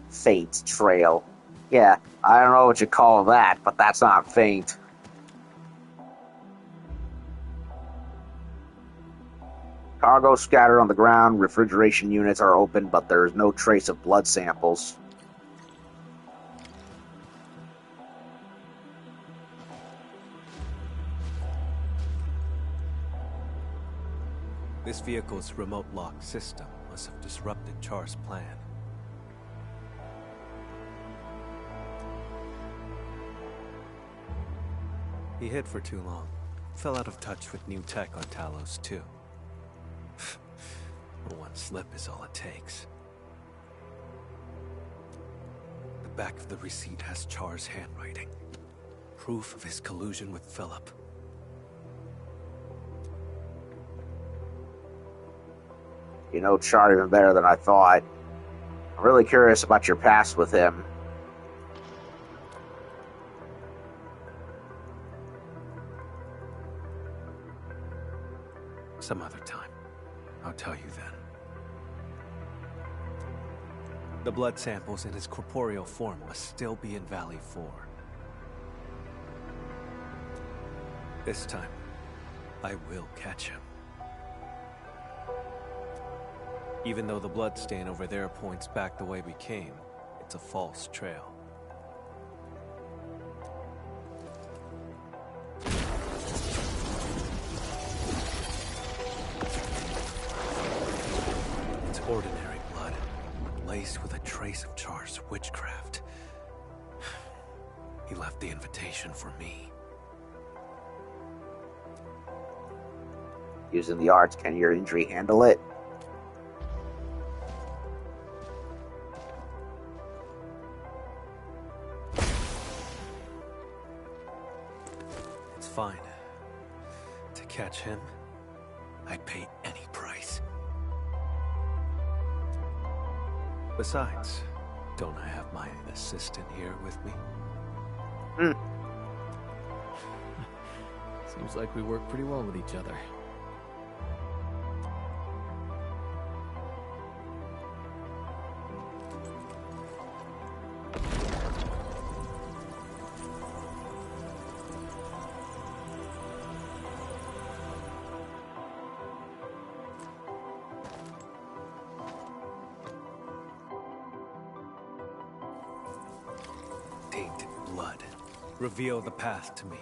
Faint trail. Yeah, I don't know what you call that, but that's not faint. Cargo scattered on the ground, refrigeration units are open, but there is no trace of blood samples. This vehicle's remote lock system must have disrupted Char's plan. He hid for too long. Fell out of touch with new tech on Talos, too. One slip is all it takes. The back of the receipt has Char's handwriting. Proof of his collusion with Philip. You know Char even better than I thought. I'm really curious about your past with him. Some other time. I'll tell you then. The blood samples in his corporeal form must still be in Valley 4. This time, I will catch him. Even though the blood stain over there points back the way we came, it's a false trail. It's ordinary blood, laced with a trace of Char's witchcraft. He left the invitation for me. Using the arts, can your injury handle it? Fine. To catch him, I'd pay any price. Besides, don't I have my assistant here with me? Seems like we work pretty well with each other. Reveal the path to me.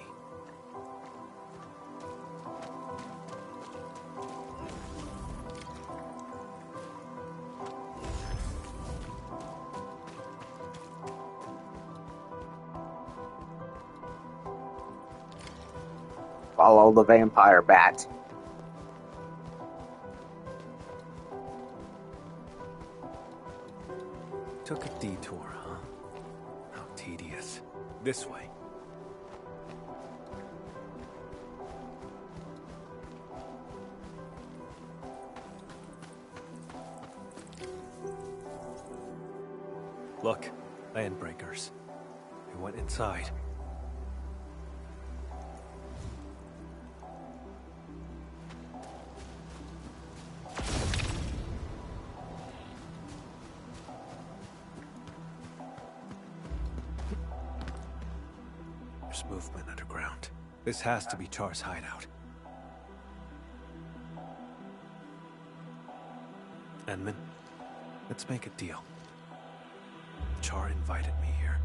Follow the vampire bat. Took a detour, huh? How tedious. This way. Look, landbreakers. We went inside. There's movement underground. This has to be Char's hideout. Enman, let's make a deal. Char invited me here.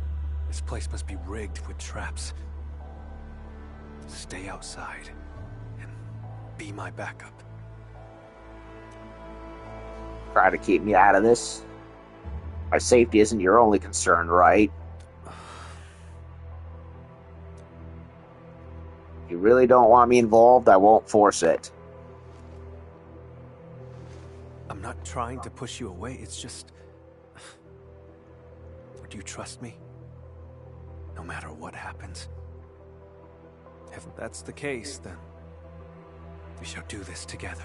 This place must be rigged with traps. Stay outside and be my backup. Try to keep me out of this. My safety isn't your only concern, right? If you really don't want me involved, I won't force it. I'm not trying to push you away, it's just... Do you trust me? No matter what happens? If that's the case, then we shall do this together.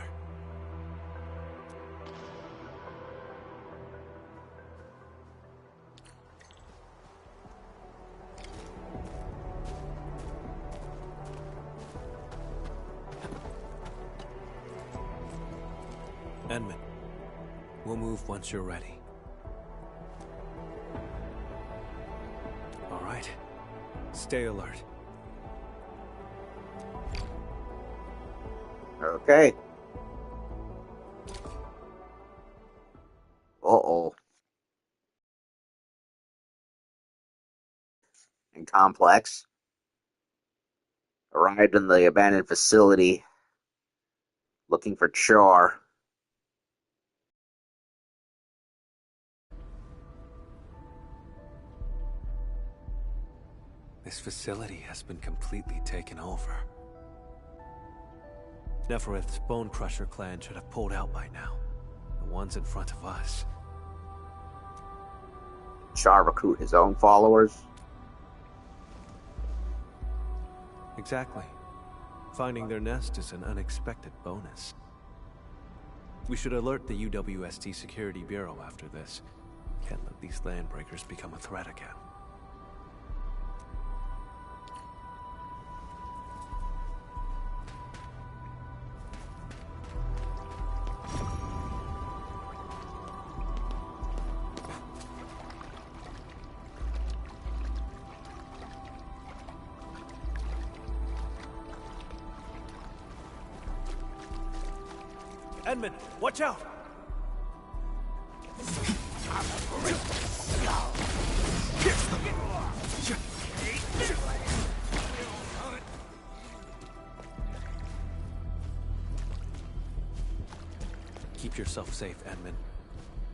Edmund, we'll move once you're ready. All right. Stay alert. Okay. Uh-oh. And Complex arrived in the abandoned facility looking for Char. This facility has been completely taken over. Neferith's Bone Crusher clan should have pulled out by now. The ones in front of us. Char recruit his own followers? Exactly. Finding their nest is an unexpected bonus. We should alert the UWST Security Bureau after this. Can't let these landbreakers become a threat again. Edmund, watch out! Keep yourself safe, Edmund.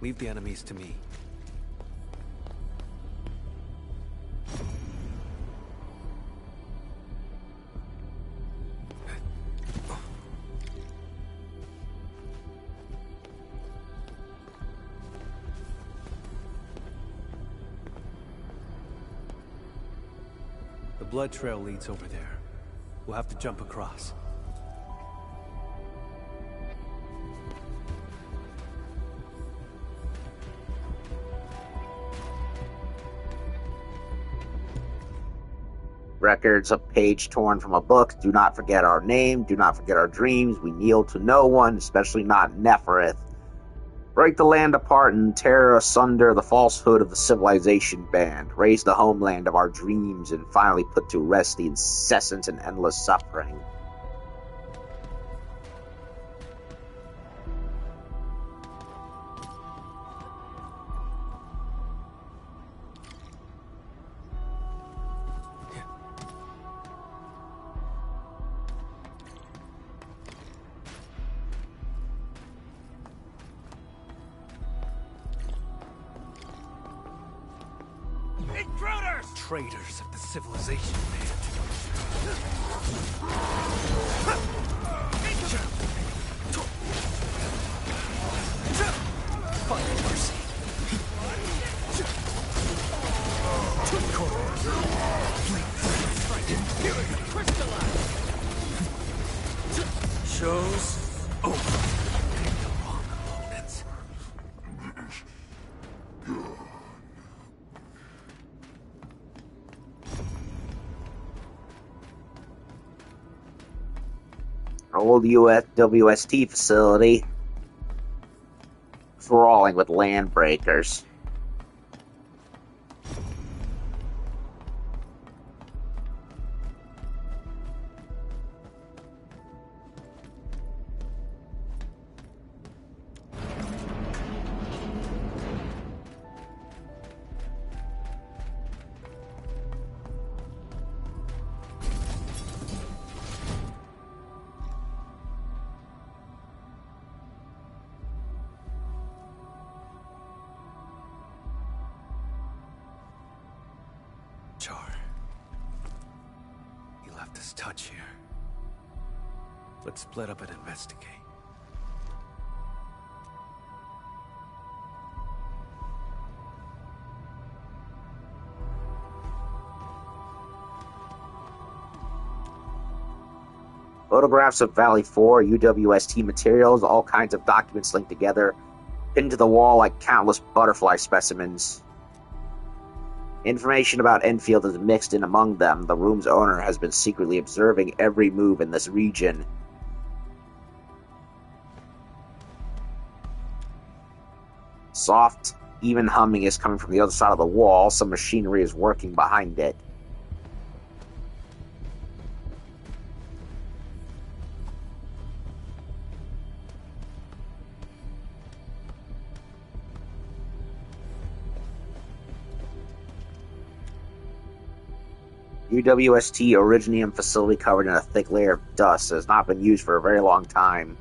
Leave the enemies to me. The blood trail leads over there. We'll have to jump across. Records, a page torn from a book. Do not forget our name. Do not forget our dreams. We kneel to no one, especially not Neferith. Break the land apart and tear asunder the falsehood of the civilization band. Raise the homeland of our dreams and finally put to rest the incessant and endless suffering. Intruders! Traitors of the civilization band. Find mercy. Shows over. Pick the wrong opponents. Old USWST facility. Brawling with landbreakers. Char. He left his touch here. Let's split up and investigate. Photographs of Valley 4, UWST materials, all kinds of documents linked together, pinned to the wall like countless butterfly specimens. Information about Endfield is mixed in among them. The room's owner has been secretly observing every move in this region. Soft, even humming is coming from the other side of the wall. Some machinery is working behind it. UWST Originium facility covered in a thick layer of dust has not been used for a very long time.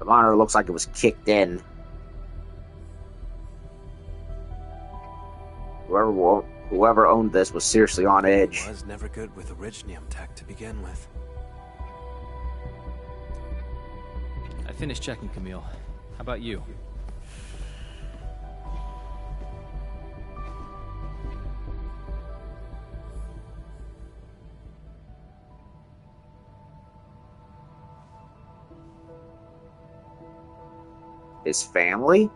The monitor looks like it was kicked in. Whoever owned this was seriously on edge. Was never good with Originium tech to begin with. I finished checking, Camille. How about you? His family?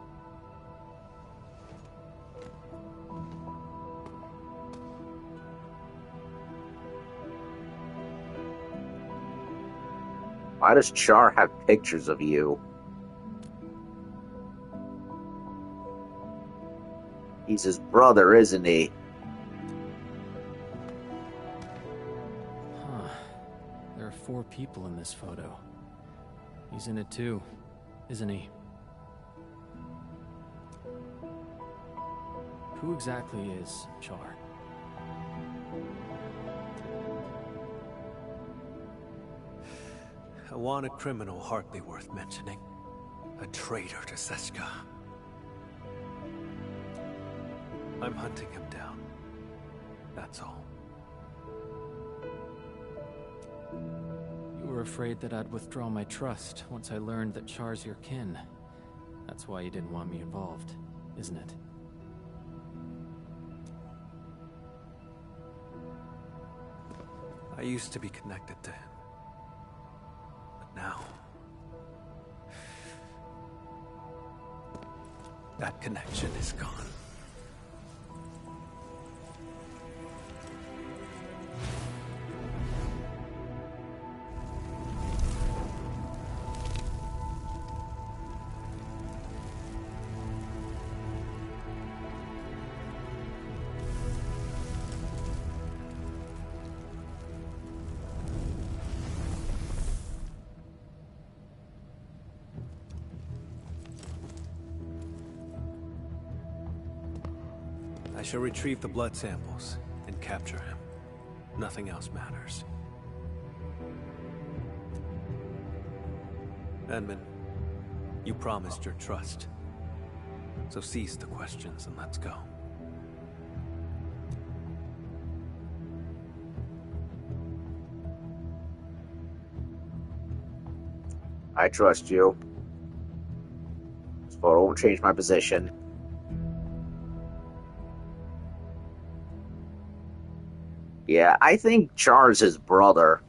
Why does Char have pictures of you? He's his brother, isn't he? Huh. There are 4 people in this photo. He's in it too, isn't he? Who exactly is Char? A wanted criminal hardly worth mentioning. A traitor to Seska. I'm hunting him down. That's all. You were afraid that I'd withdraw my trust once I learned that Char's your kin. That's why you didn't want me involved, isn't it? I used to be connected to him. But now... that connection is gone. I shall retrieve the blood samples and capture him. Nothing else matters. Edmund, you promised your trust. So cease the questions and let's go. I trust you. This photo won't change my position. Yeah, I think Char's his brother.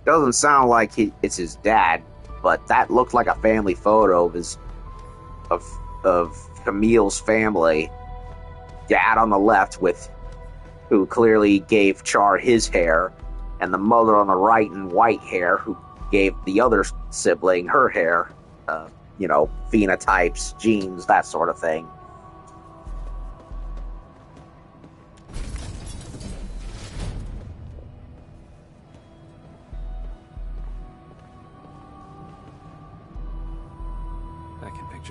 Doesn't sound like it's his dad, but that looked like a family photo of Camille's family. Dad on the left, who clearly gave Char his hair, and the mother on the right in white hair, who gave the other sibling her hair. Phenotypes, genes, that sort of thing.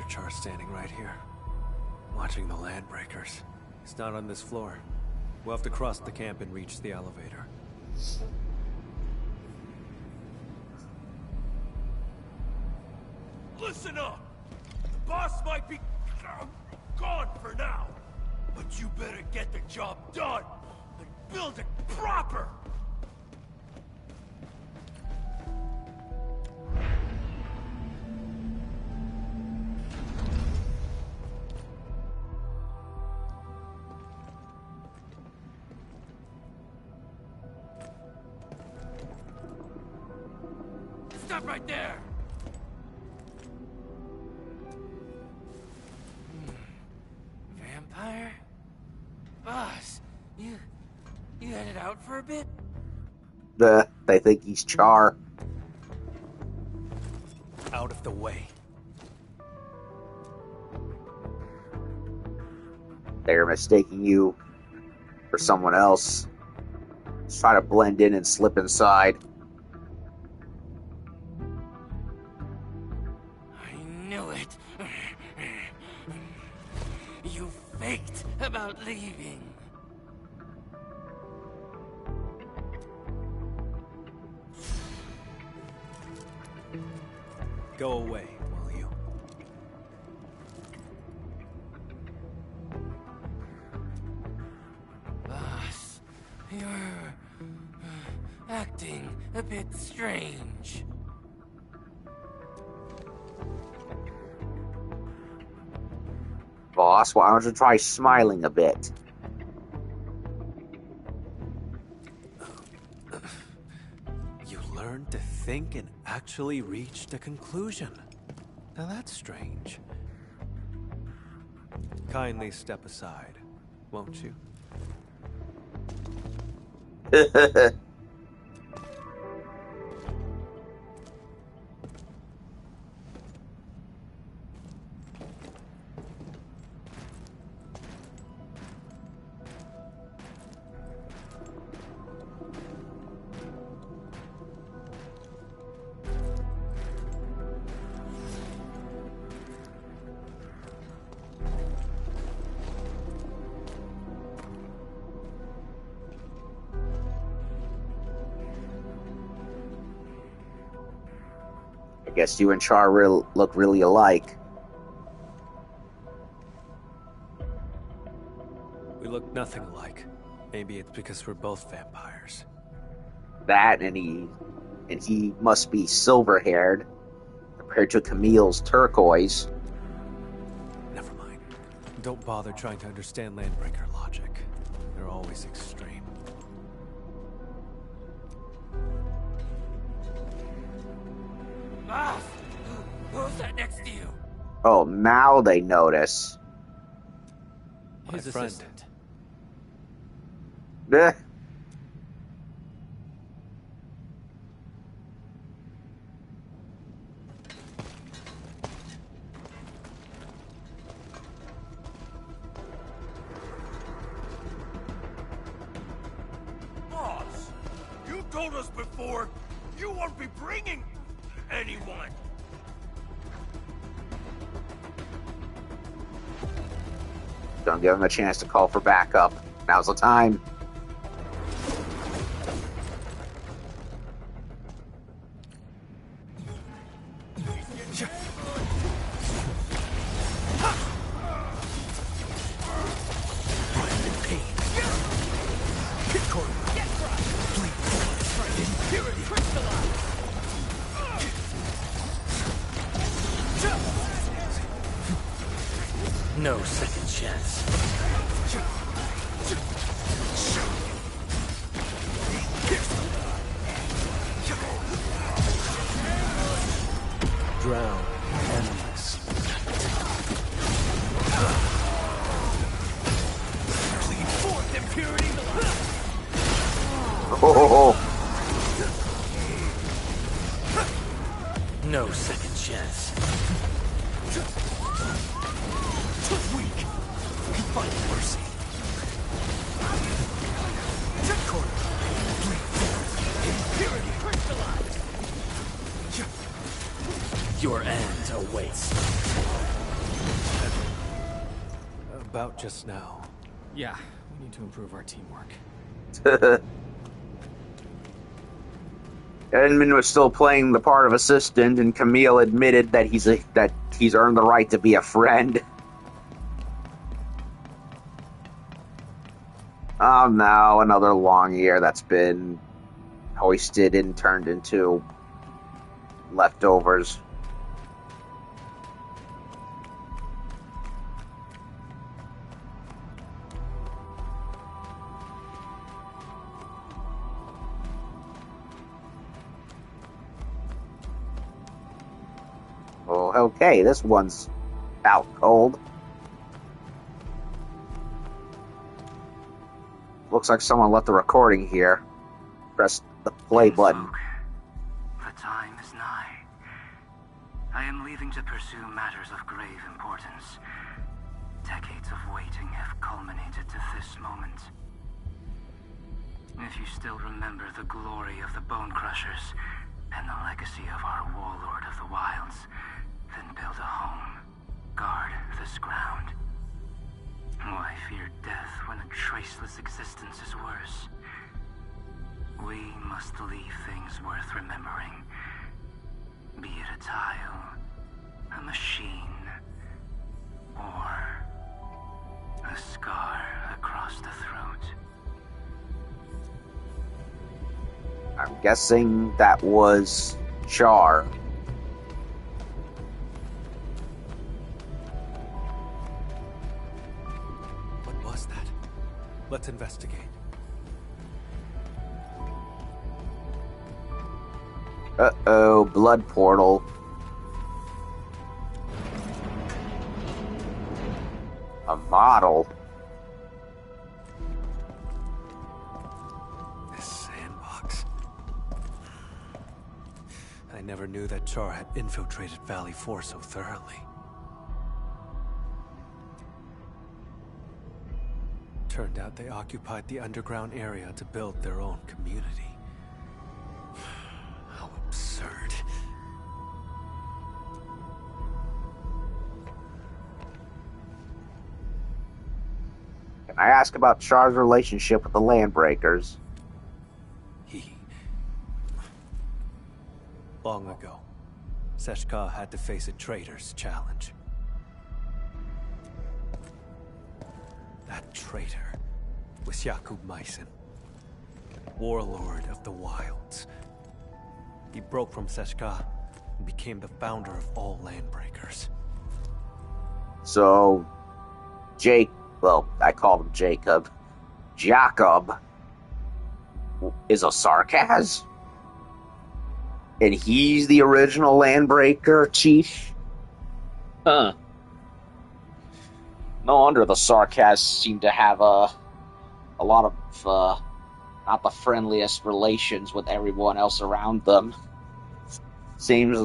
Char standing right here, watching the land breakers. It's not on this floor. We'll have to cross the camp and reach the elevator. Listen up! The boss might be gone for now, but you better get the job done and build it proper! Stop right there! Vampire? Boss, you headed out for a bit? They think he's Char. Out of the way. They're mistaking you for someone else. Just try to blend in and slip inside. I knew it. You faked about leaving. Go away, will you? Boss, you're acting a bit strange. Boss, why don't you try smiling a bit? You learned to think and actually reached a conclusion. Now that's strange. Kindly step aside, won't you? I guess you and Char look really alike. We look nothing alike. Maybe it's because we're both vampires. That and he must be silver-haired compared to Camille's turquoise. Never mind. Don't bother trying to understand Landbreaker logic. They're always extreme. Boss, who's that next to you? Oh, now they notice. My His friend. assistant. Eh. Boss, you told us before you won't be bringing anyone. Don't give him a chance to call for backup. Now's the time. No second chance. Drown. Endless. Plead forth impurity. Oh. No second chance. Weak. Find mercy. Corner. Bleed forth. Impurity crystallized. Your end awaits. About just now. Yeah, we need to improve our teamwork. Edmund was still playing the part of assistant, and Camille admitted that he's earned the right to be a friend. Oh no, another long year that's been hoisted and turned into leftovers. Okay, this one's out cold. Looks like someone left the recording here. Press the play button. The time is nigh. I am leaving to pursue matters of grave importance. Decades of waiting have culminated to this moment. If you still remember the glory of the Bone Crushers and the legacy of our warlord of the wilds, then build a home. Guard this ground. Why fear death when a traceless existence is worse? We must leave things worth remembering. Be it a tile, a machine, or a scar across the throat. I'm guessing that was Char. What was that? Let's investigate. Uh-oh, blood portal. A model. This sandbox. I never knew that Char had infiltrated Valley 4 so thoroughly. Turned out they occupied the underground area to build their own community. How absurd. Can I ask about Char's relationship with the Landbreakers? Long ago, Seshka had to face a traitor's challenge. That traitor was Jakub Meissen, warlord of the wilds. He broke from Seshka and became the founder of all Landbreakers. So, I called him Jacob. Jacob is a Sarkaz? And he's the original Landbreaker chief? Huh. No wonder the Sarkaz seem to have a lot of, not the friendliest relations with everyone else around them. Seems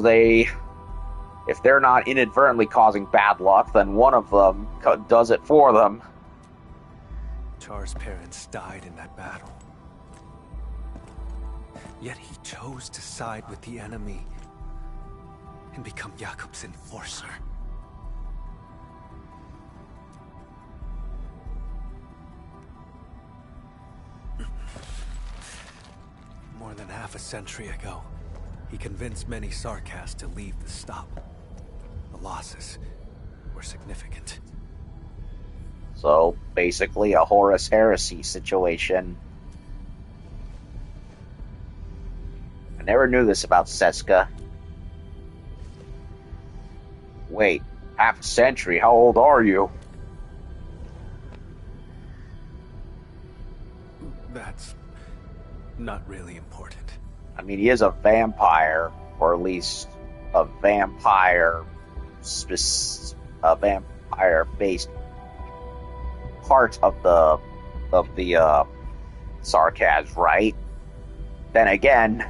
if they're not inadvertently causing bad luck, then one of them does it for them. Char's parents died in that battle. Yet he chose to side with the enemy and become Jakub's enforcer. More than half a century ago, he convinced many Sarkaz to leave the stop. The losses were significant. So, basically a Horus Heresy situation. I never knew this about Seska. Wait, half a century? How old are you? That's not really important. I mean, he is a vampire, or at least a vampire-based part of the Sarkaz, right? Then again,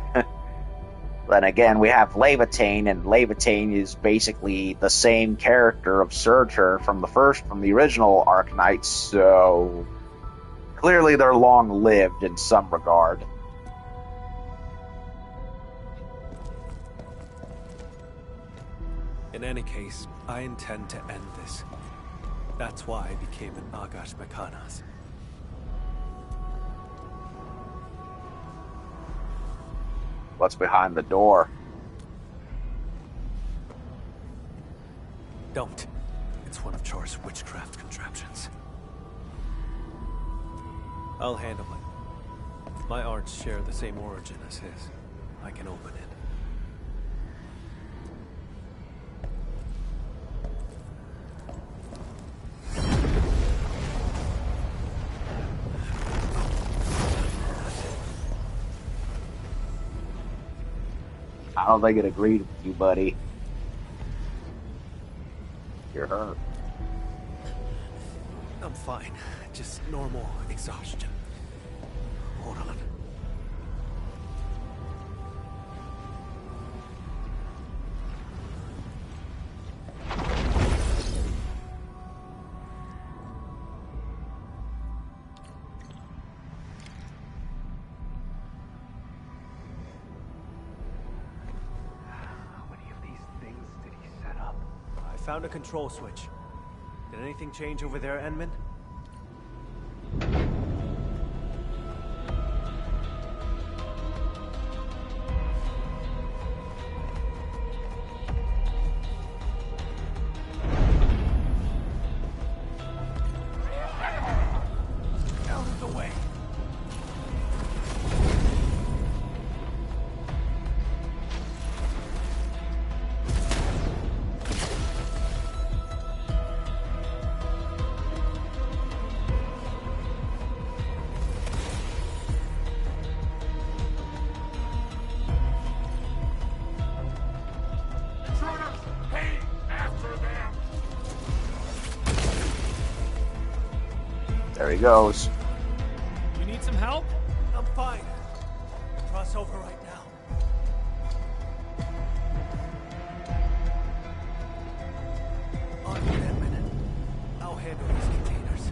we have Levitain, and Levitain is basically the same character of Surtur from the original Arknights, so clearly they're long-lived in some regard. In any case, I intend to end this. That's why I became an Agash Mekanas. What's behind the door? Don't. It's one of Char's witchcraft contraptions. I'll handle it. My arts share the same origin as his. I can open it. I don't think it agreed with you, buddy. You're hurt. I'm fine. Just normal exhaustion. Hold on. Found a control switch. Did anything change over there, Enman? Out of the way. There he goes. You need some help? I'm fine. Cross over right now. On you, Enman. I'll handle these containers.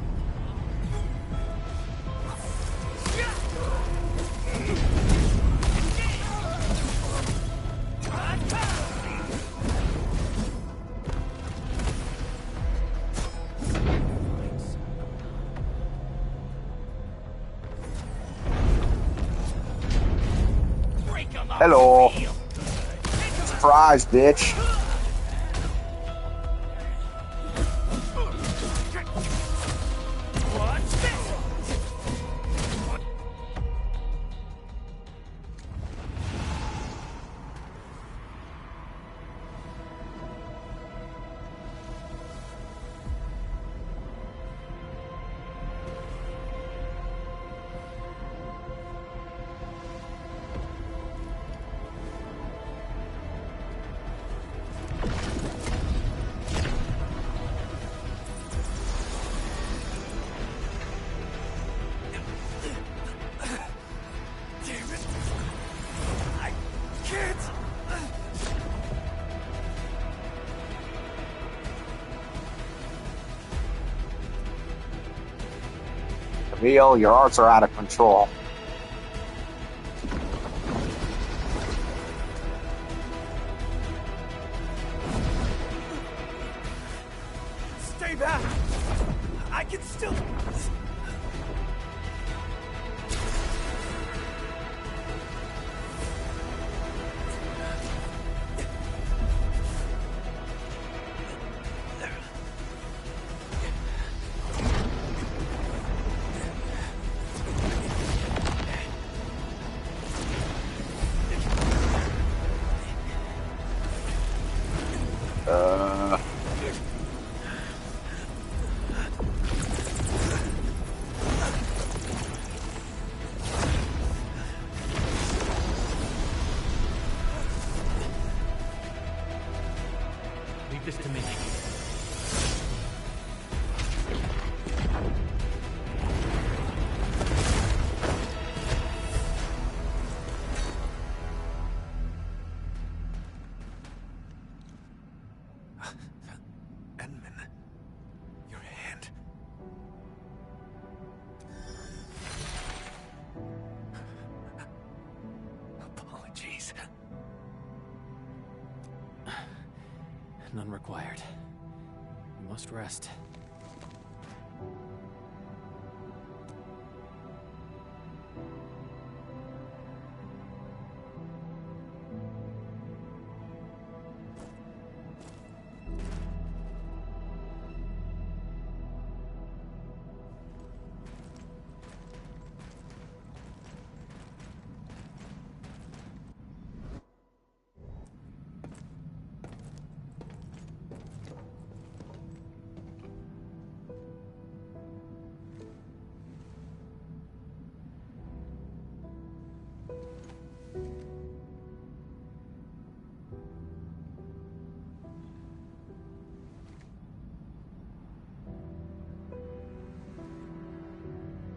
Hello. Surprise, bitch. Camille, your arts are out of control. Stay back! I can still... Leave this to me. Enman, your hand. Apologies. None required. You must rest.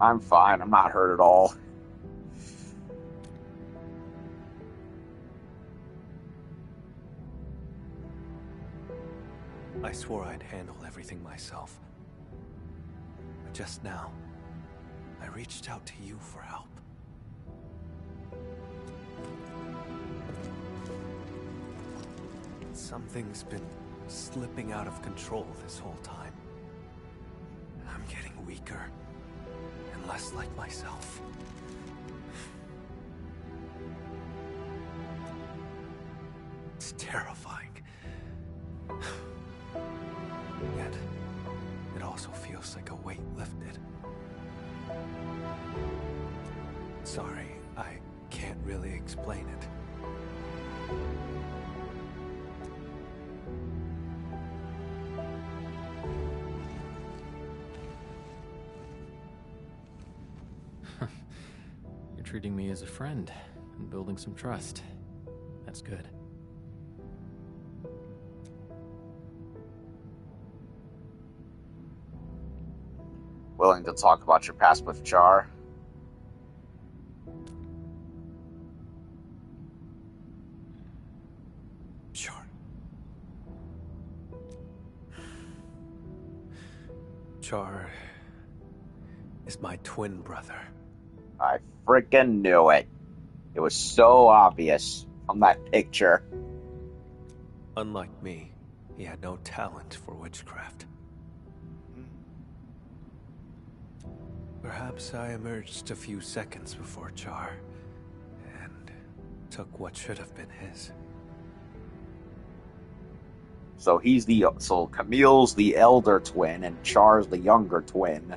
I'm fine. I'm not hurt at all. I swore I'd handle everything myself. But just now, I reached out to you for help. Something's been slipping out of control this whole time. I'm getting weaker and less like myself. It's terrifying. Yet, it also feels like a weight lifted. Sorry, I can't really explain it. You're treating me as a friend and building some trust. That's good. Willing to talk about your past with Char? Sure. Char is my twin brother. I freaking knew it. It was so obvious from that picture. Unlike me, he had no talent for witchcraft. Perhaps I emerged a few seconds before Char, and took what should have been his. So Camille's the elder twin and Char's the younger twin.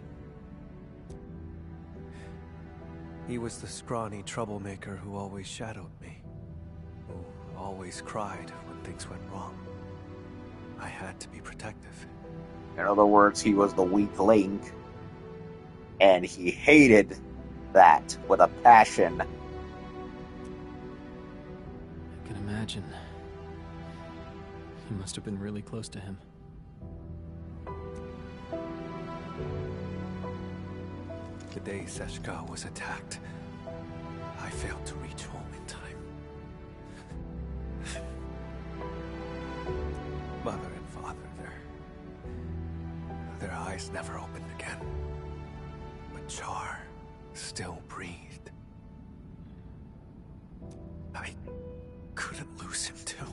He was the scrawny troublemaker who always shadowed me, who always cried when things went wrong. I had to be protective. In other words, he was the weak link. And he hated that with a passion. I can imagine. You must have been really close to him. The day Seshka was attacked, I failed to reach home in time. Mother and father, their eyes never opened again. But Char still breathed. I couldn't lose him too.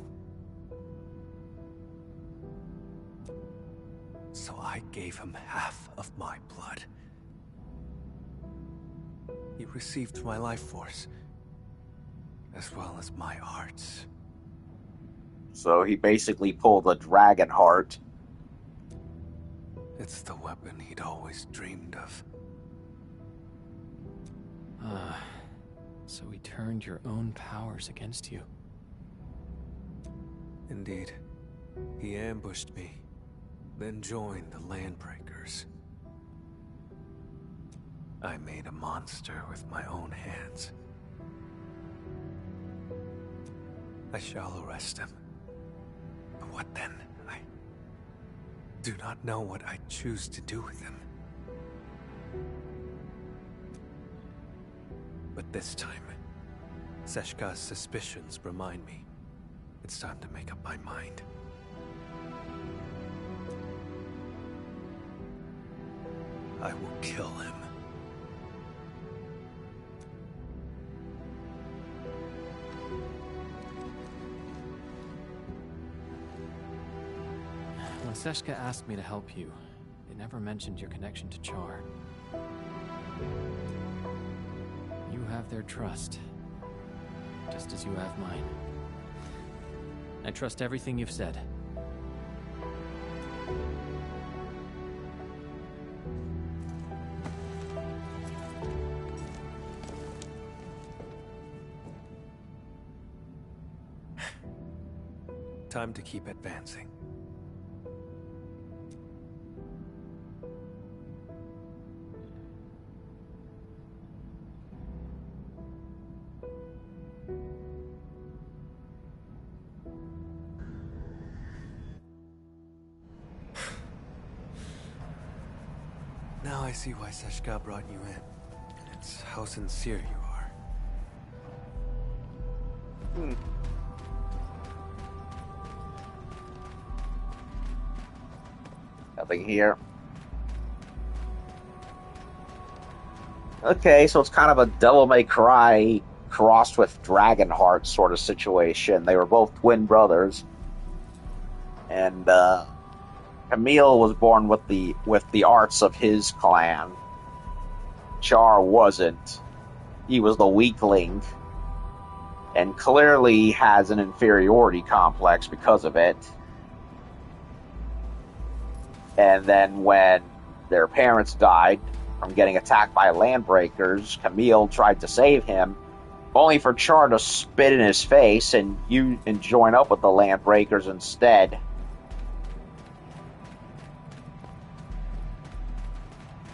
So I gave him half of my blood. He received my life force, as well as my heart's. So he basically pulled a dragon heart. It's the weapon he'd always dreamed of. So he turned your own powers against you. Indeed. He ambushed me, then joined the Landbreakers. I made a monster with my own hands. I shall arrest him. But what then? I do not know what I choose to do with him. But this time, Seshka's suspicions remind me it's time to make up my mind. I will kill him. When Seshka asked me to help you, it never mentioned your connection to Char. You have their trust, just as you have mine. I trust everything you've said. Time to keep advancing. Now I see why Seshka brought you in. It's how sincere you are. Nothing here. Okay, so it's kind of a Devil May Cry crossed with Dragonheart sort of situation. They were both twin brothers, and Camille was born with the arts of his clan. Char wasn't. He was the weakling, and clearly has an inferiority complex because of it. And then when their parents died from getting attacked by landbreakers, Camille tried to save him, only for Char to spit in his face and join up with the landbreakers instead.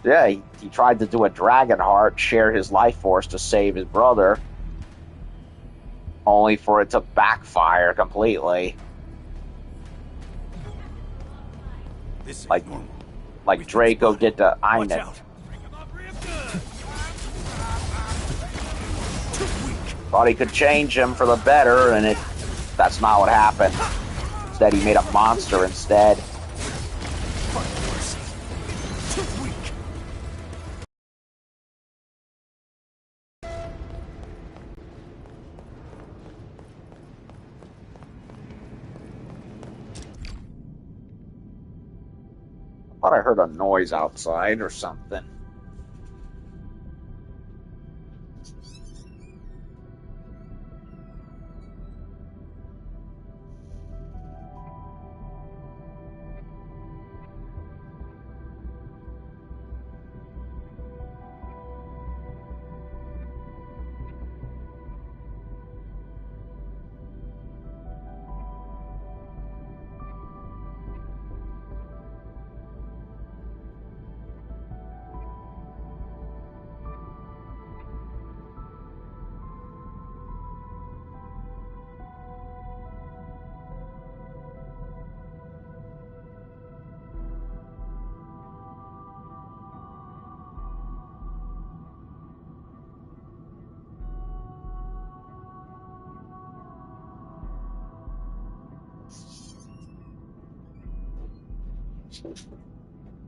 Yeah, he tried to do a Dragonheart, share his life force to save his brother, only for it to backfire completely. Like Draco did to Einet. Thought he could change him for the better, and that's not what happened. Instead, he made a monster instead. I thought I heard a noise outside or something.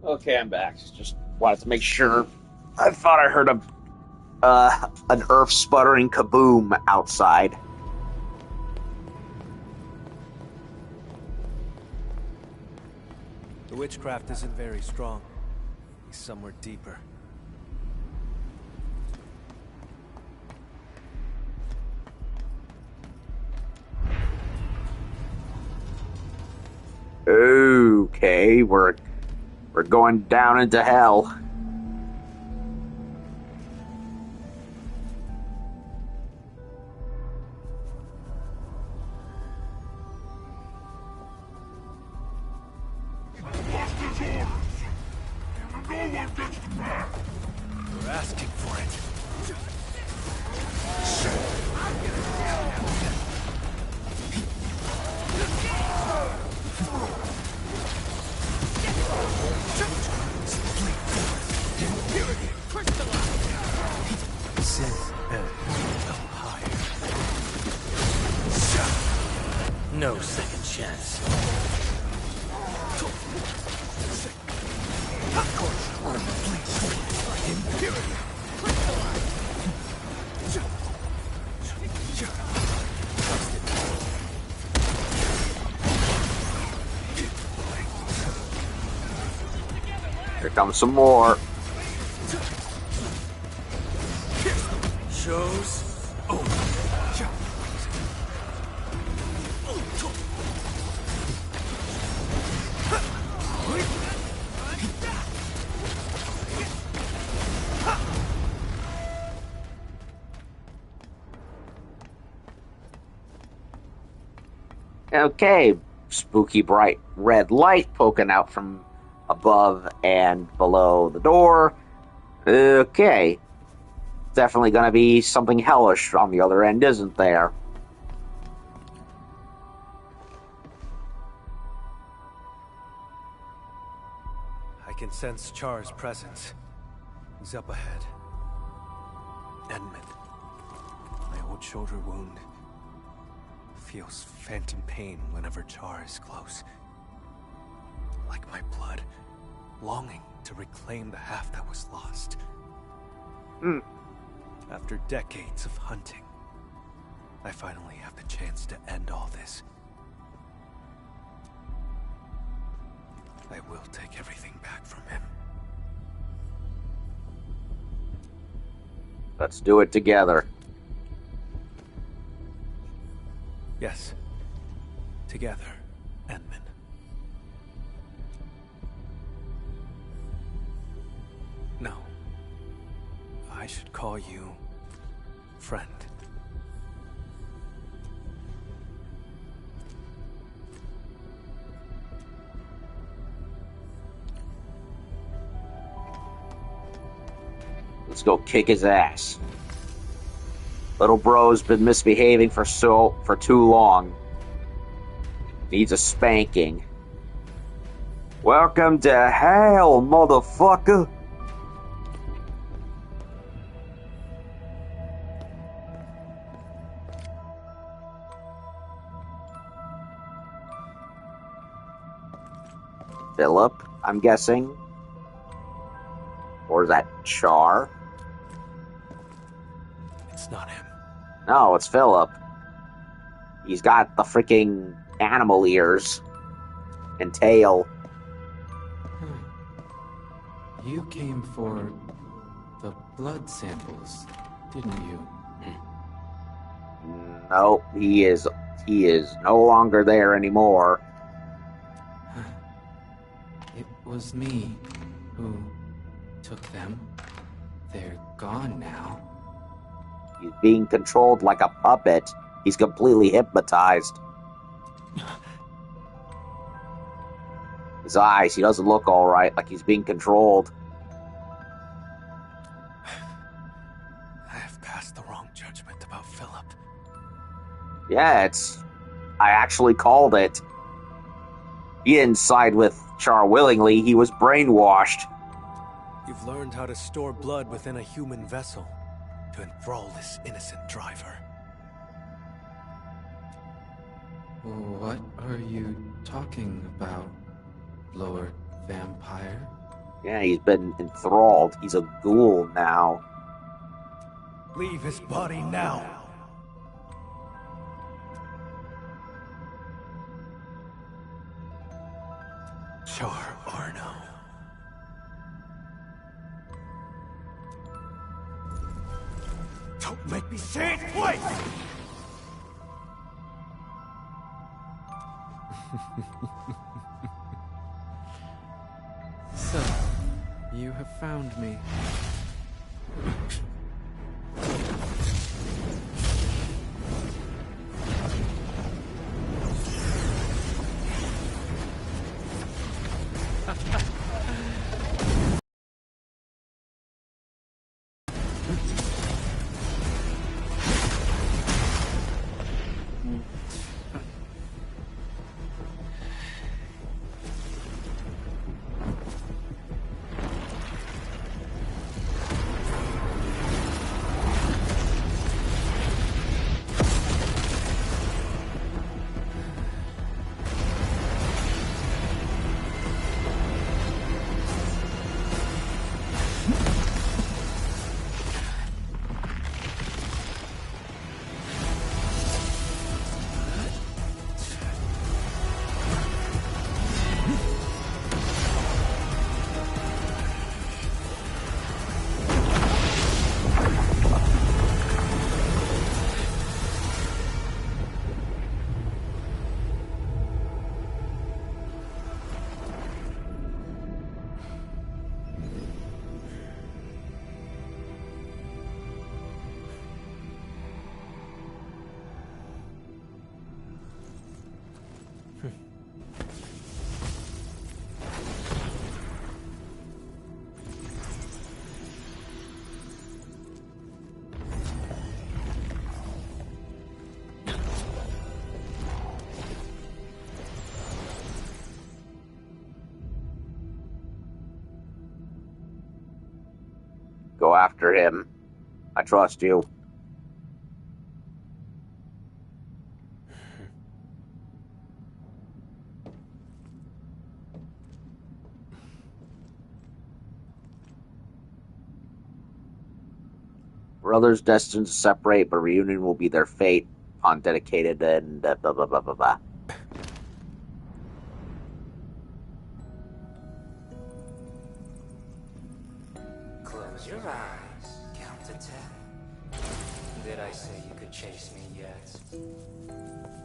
Okay, I'm back. Just wanted to make sure. I thought I heard an earth sputtering kaboom outside. The witchcraft isn't very strong. He's somewhere deeper. Okay, we're going down into hell. We're asking for it. No second chance. Here comes some more. Shows over. Okay, spooky bright red light poking out from above and below the door. Okay, definitely gonna be something hellish on the other end, isn't there? I can sense Char's presence. is up ahead. Endman. My old shoulder wound feels phantom pain whenever Char is close. Like my blood, longing to reclaim the half that was lost. After decades of hunting, I finally have the chance to end all this. I will take everything back from him. Let's do it together. Yes. Together, Endman. No. I should call you friend. Let's go kick his ass. Little bro's been misbehaving for too long. Needs a spanking. Welcome to hell, motherfucker. Philip, I'm guessing. Or is that Char? It's not him. No, it's Philip. He's got the freaking animal ears and tail. You came for the blood samples, didn't you? No, he is no longer there anymore. It was me who took them. They're gone now. He's being controlled like a puppet. He's completely hypnotized. His eyes, he doesn't look alright, like he's being controlled. I have passed the wrong judgment about Philip. Yeah, I actually called it. He didn't side with Char willingly, he was brainwashed. You've learned how to store blood within a human vessel to enthrall this innocent driver. What are you talking about, Lord Vampire? Yeah, he's been enthralled. He's a ghoul now. Leave his body now. Char Arno. Don't make me say it twice! So, you have found me. Go after him. I trust you. Brothers destined to separate, but reunion will be their fate upon dedicated and blah blah blah blah blah. Close your eyes. Count to 10. Did I say you could chase me yet?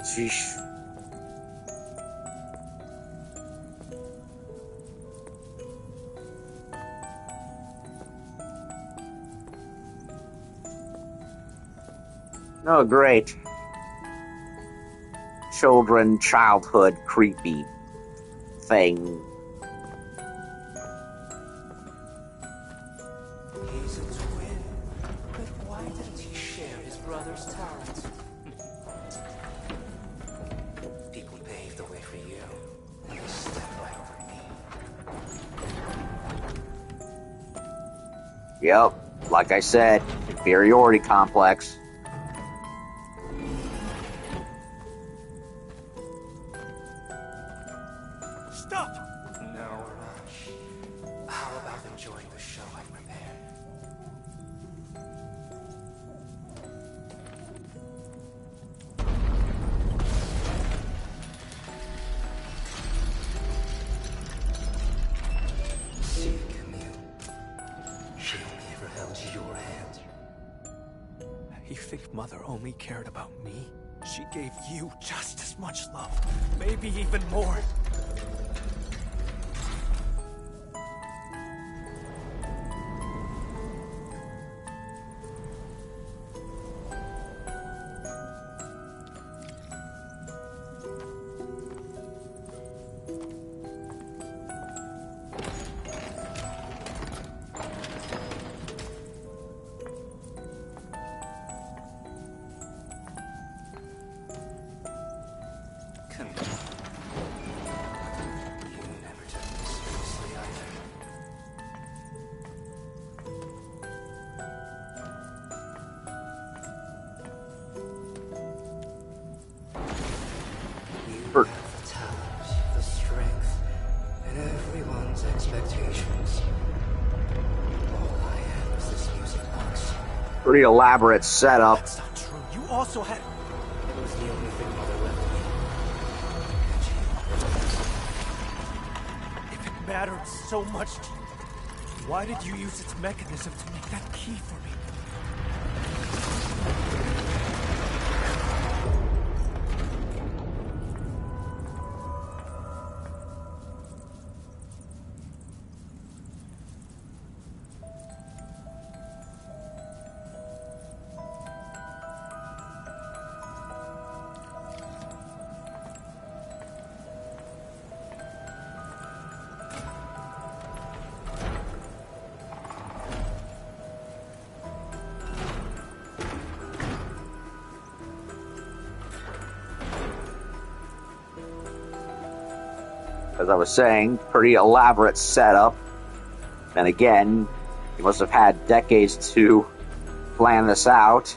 Sheesh. Oh, great. Childhood, creepy thing. He's a twin, but why didn't he share his brother's talent? People paved the way for you, and they stepped right over me. Yep, like I said, inferiority complex. Mother only cared about me? She gave you just as much love, maybe even more. Pretty elaborate setup. That's not true. You also had... It was the only thing Mother left me. If it mattered so much to you, why did you use its mechanism to make that key for me? As I was saying, pretty elaborate setup. And again, you must have had decades to plan this out.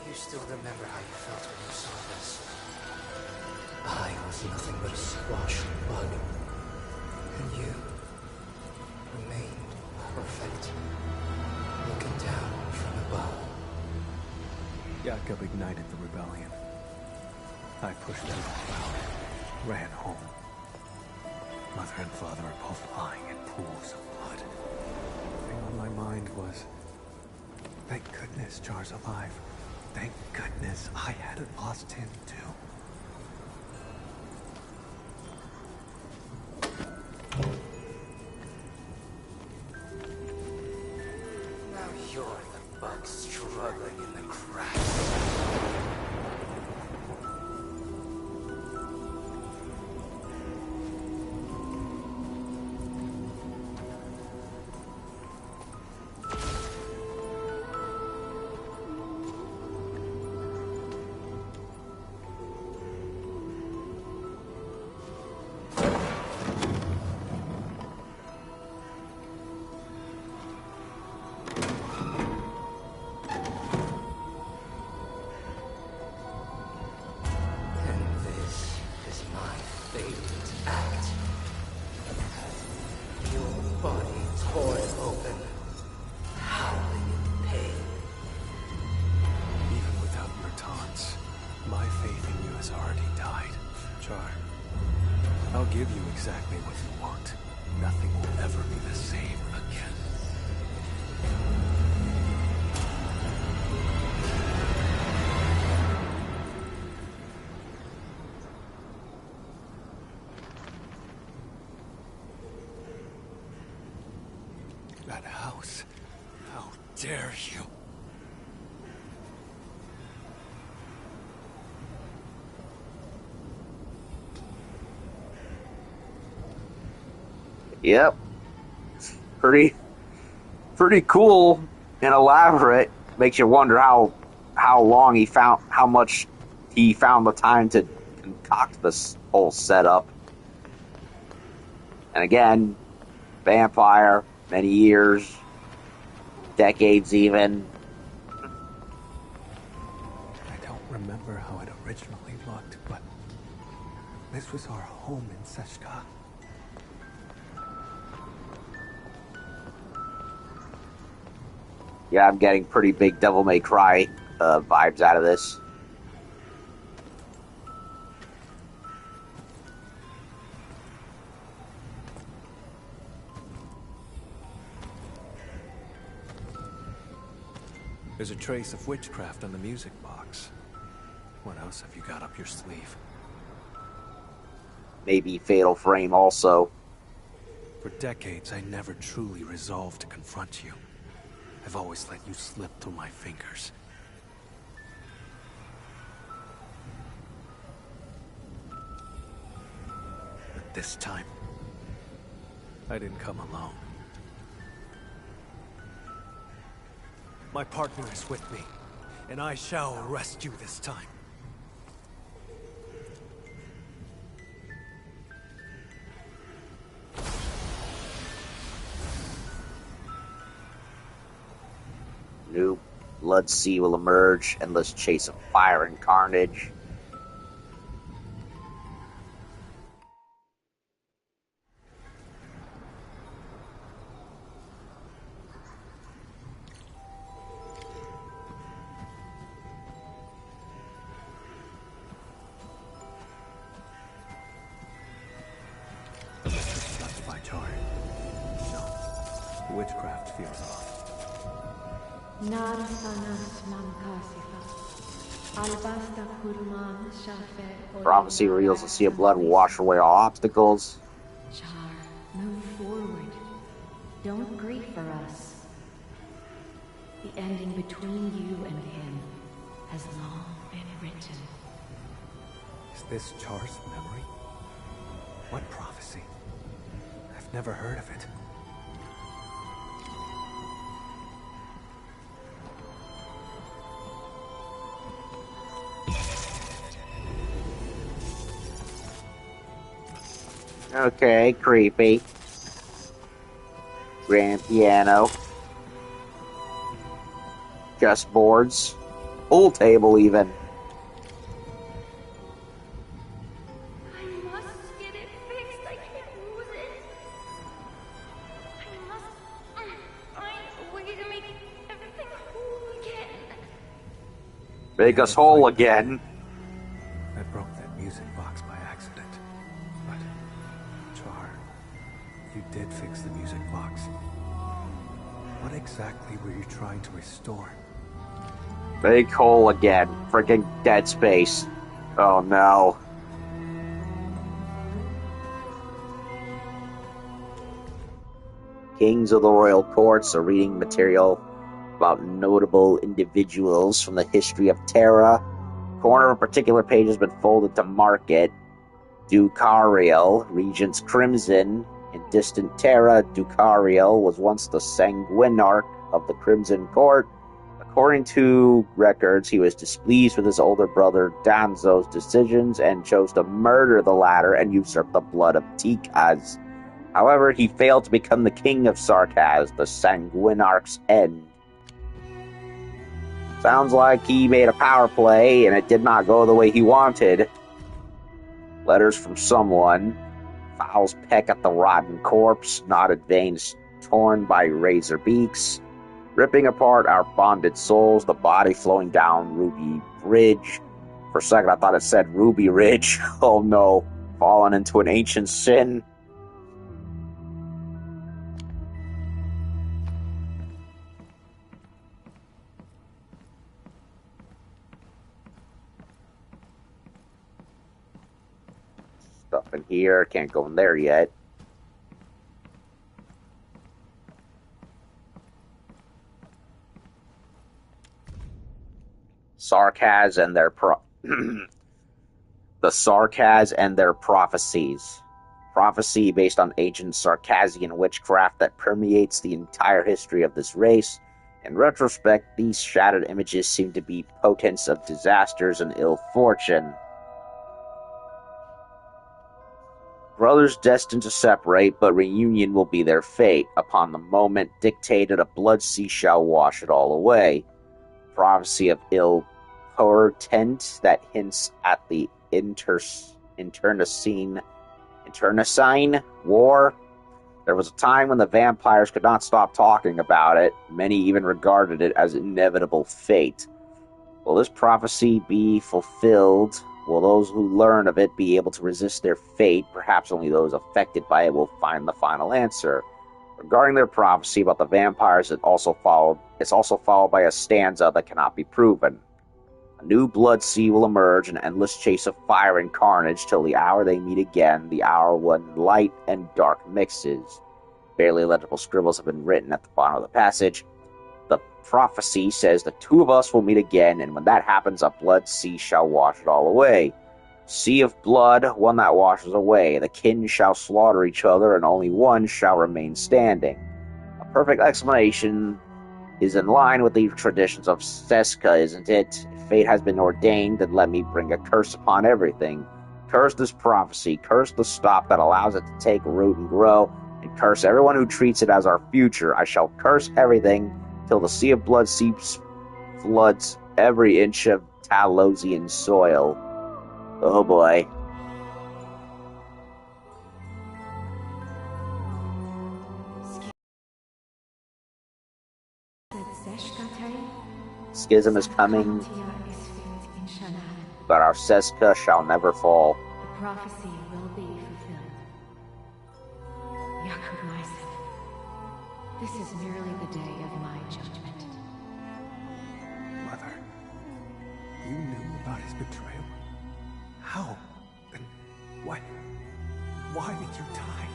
You still remember how you felt when you saw this? I was nothing but a squashed bug. And you remained perfect, looking down from above. Jacob ignited the rebellion. I pushed them all out, ran home. Mother and father are both lying in pools of blood. The thing on my mind was, thank goodness Jar's alive. Thank goodness I hadn't lost him, too. Now you're the bug struggling in the cracks. act. Your body torn open, howling in pain. Even without your taunts, my faith in you has already died. Char, I'll give you exactly what you want. Nothing will ever be the same again. That house. How dare you? Yep. Pretty cool and elaborate. Makes you wonder how much he found the time to concoct this whole setup. And again, vampire, many years, decades even. I don't remember how it originally looked, but this was our home in Seshka. Yeah, I'm getting pretty big Devil May Cry vibes out of this. There's a trace of witchcraft on the music box. What else have you got up your sleeve? Maybe Fatal Frame also. For decades, I never truly resolved to confront you. I've always let you slip through my fingers. But this time, I didn't come alone. My partner is with me, and I shall arrest you this time. New blood sea will emerge, endless chase of fire and carnage. The mistress left by Char. No, witchcraft feels off. Prophecy reveals a sea of blood will wash away all obstacles. Char, move forward. Don't grieve for us. The ending between you and him has long been written. Is this Char's memory? What prophecy? I've never heard of it. Okay, creepy. Grand piano. Chessboards. Pool table even. I must get it fixed. I can't lose it. I must find a way to make everything whole again. Make us whole again. I broke that music box by accident. But, Char, you did fix the music box. What exactly were you trying to restore? Make whole again. Freaking Dead Space. Oh no. Kings of the Royal Courts are reading material about notable individuals from the history of Terra. Corner of a particular page has been folded to mark it. Ducariel, Regent's Crimson. In distant Terra, Ducariel was once the sanguinarch of the Crimson Court. According to records, he was displeased with his older brother Danzo's decisions and chose to murder the latter and usurp the blood of Tikaz. However, he failed to become the king of Sarkaz, the sanguinarch's end. Sounds like he made a power play and it did not go the way he wanted. Letters from someone. Fowls peck at the rotten corpse, knotted veins torn by razor beaks, ripping apart our bonded souls, the body flowing down Ruby Ridge. For a second I thought it said Ruby Ridge. Oh no, fallen into an ancient sin. Stuff in here, can't go in there yet. Sarkaz and their the Sarkaz and their prophecies. Prophecy based on ancient Sarkazian witchcraft that permeates the entire history of this race. In retrospect, these shattered images seem to be portents of disasters and ill fortune. Brothers destined to separate, but reunion will be their fate. Upon the moment dictated, a blood sea shall wash it all away. Prophecy of ill portent that hints at the internecine war. There was a time when the vampires could not stop talking about it. Many even regarded it as inevitable fate. Will this prophecy be fulfilled? Will those who learn of it be able to resist their fate? Perhaps only those affected by it will find the final answer. Regarding their prophecy about the vampires, it's also followed by a stanza that cannot be proven. A new blood sea will emerge, an endless chase of fire and carnage, till the hour they meet again, the hour when light and dark mixes. Barely legible scribbles have been written at the bottom of the passage. The prophecy says the two of us will meet again, and when that happens, a blood sea shall wash it all away. Sea of blood, one that washes away. The kin shall slaughter each other, and only one shall remain standing. A perfect explanation is in line with the traditions of Seska, isn't it? If fate has been ordained, then let me bring a curse upon everything. Curse this prophecy, curse the stop that allows it to take root and grow, and curse everyone who treats it as our future. I shall curse everything till the sea of blood floods every inch of Talosian soil. Oh boy. Schism is coming, but our Seska shall never fall. The prophecy will be fulfilled. Jakub Mysen, this is merely the day of my judgment. Mother, you knew about his betrayal? How? And why? Why did you die?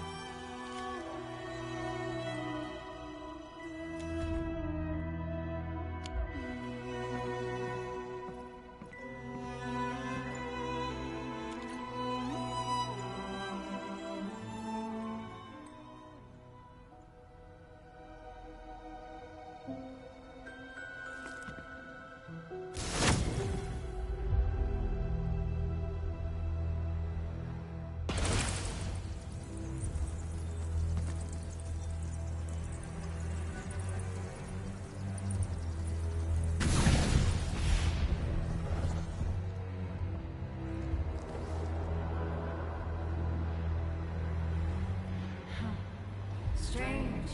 Strange.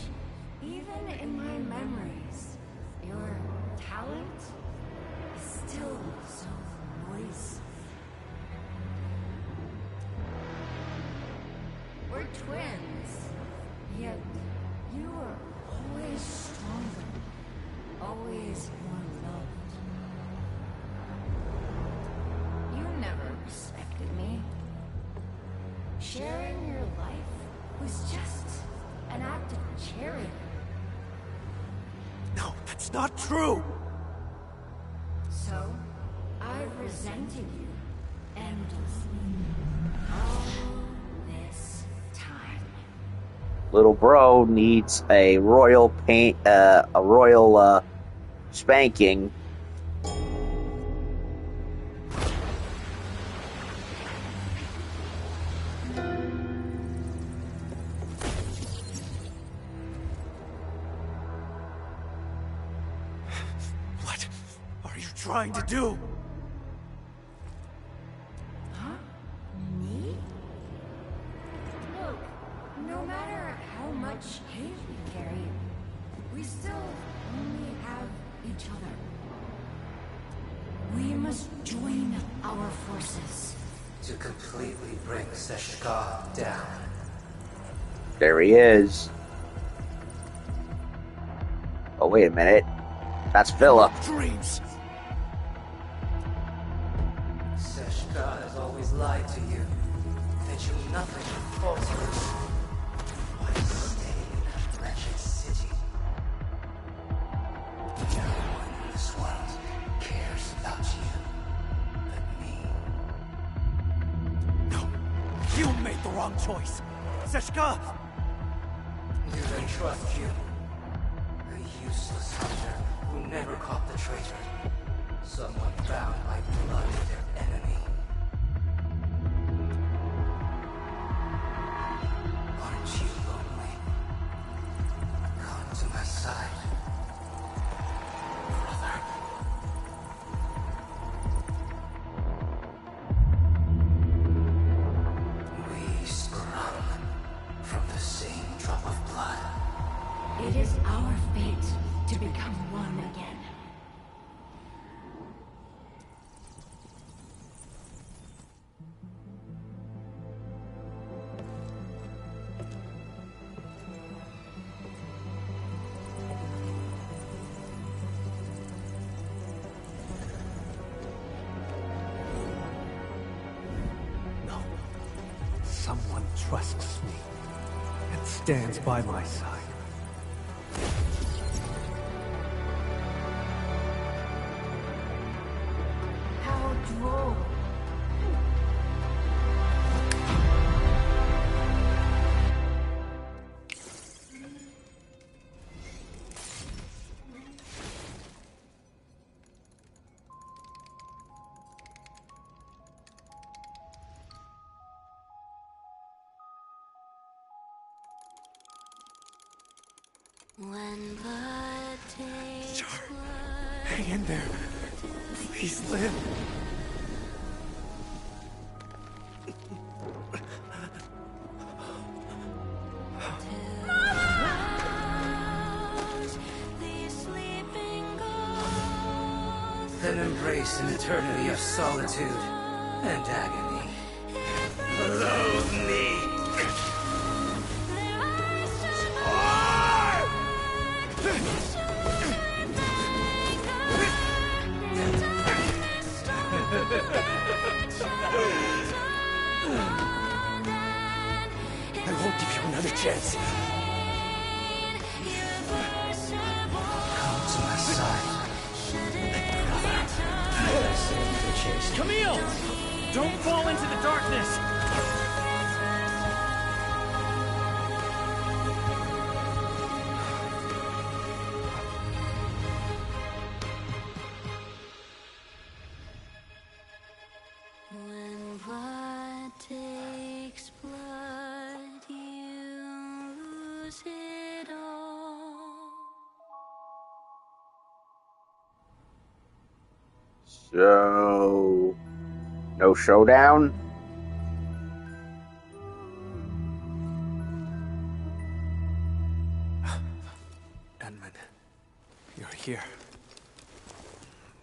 Even in my memories, your talent is still so noisy. We're twins, yet you are always stronger, always more loved. You never respected me. Sharing your life was just an act of charity. No, that's not true! So, I've resented you endlessly. All this time. Little bro needs a royal spanking. Trying to do? Huh? Me? No matter how much hate we carry, we still only have each other. We must join our forces to completely bring Seshka down. There he is. Oh, wait a minute. That's Philip. Dreams. Seshka has always lied to you. Fed you nothing but falsehoods. Why stay in that wretched city? No one in this world cares about you but me. No. You made the wrong choice. Seshka! Do they trust you? A useless hunter who never caught the traitor. Someone bound by blood with their enemy. Aren't you lonely? Come to my side. Brother. We sprung from the same drop of blood. It is our fate to become one again. No. Someone trusts me and stands by my side. How droll. When blood takes blood. Hang in there. Please live. Then embrace an eternity of solitude and agony. Loathe me! I won't give you another chance. Come to my side. Camille! Don't fall into the darkness! When blood takes blood, you lose it all. So, no showdown? Edmund, you're here.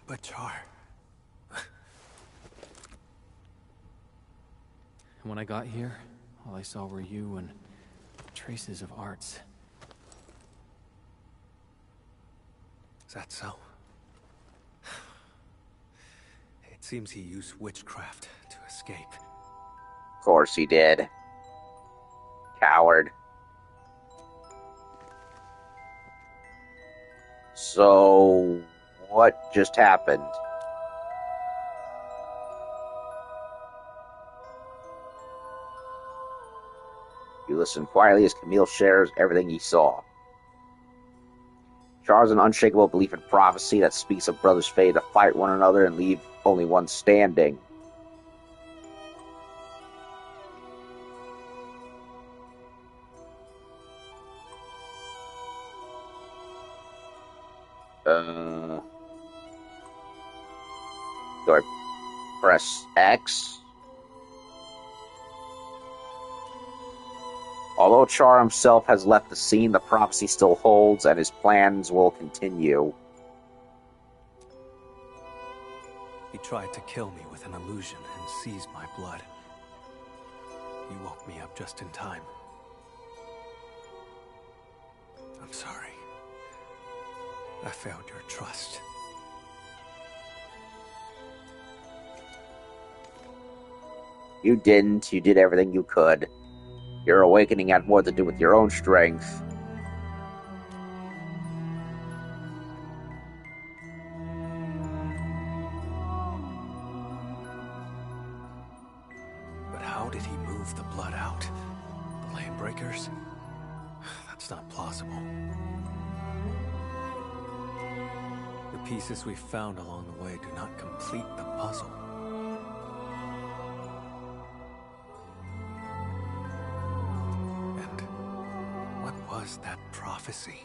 But Char... And when I got here, all I saw were you and traces of arts. Is that so? It seems he used witchcraft to escape. Of course he did. Coward. So, what just happened? You listen quietly as Camille shares everything he saw. Char's an unshakable belief in prophecy that speaks of brothers fated to fight one another and leave only one standing. Do I press X? Although Char himself has left the scene, the prophecy still holds, and his plans will continue. He tried to kill me with an illusion and seized my blood. You woke me up just in time. I'm sorry. I failed your trust. You didn't. You did everything you could. Your awakening had more to do with your own strength. But how did he move the blood out? The Landbreakers? That's not plausible. The pieces we found along the way do not complete the puzzle. And what was that prophecy?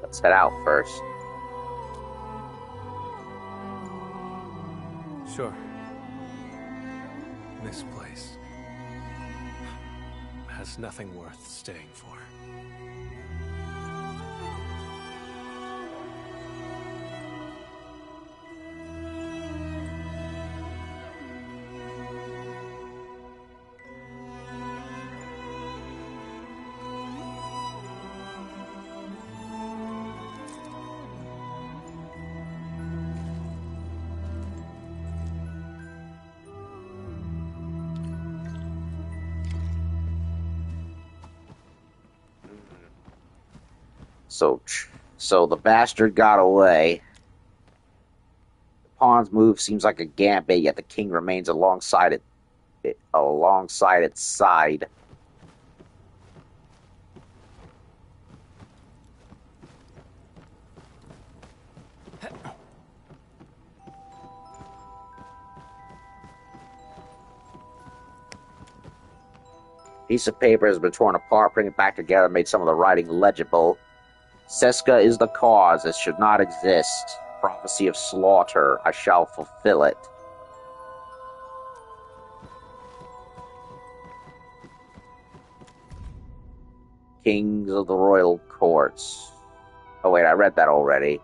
Let's head out first. Sure. This place has nothing worth staying for. So the bastard got away. The pawn's move seems like a gambit, yet the king remains alongside its side. Piece of paper has been torn apart, bring it back together, made some of the writing legible. Seska is the cause, it should not exist. Prophecy of slaughter, I shall fulfill it. Kings of the royal courts. Oh wait, I read that already.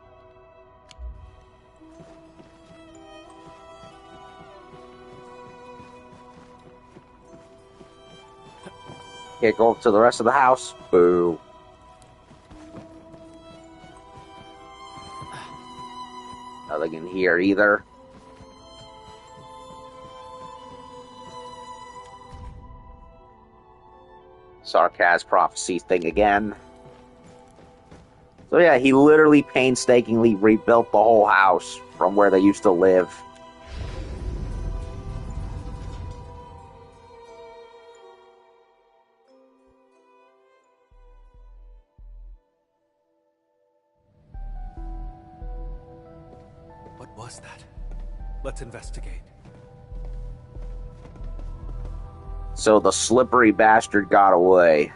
Can't go up to the rest of the house. Boo. Nothing in here either. Sarkaz prophecy thing again. So yeah, he literally painstakingly rebuilt the whole house from where they used to live. What was that? Let's investigate. So the slippery bastard got away.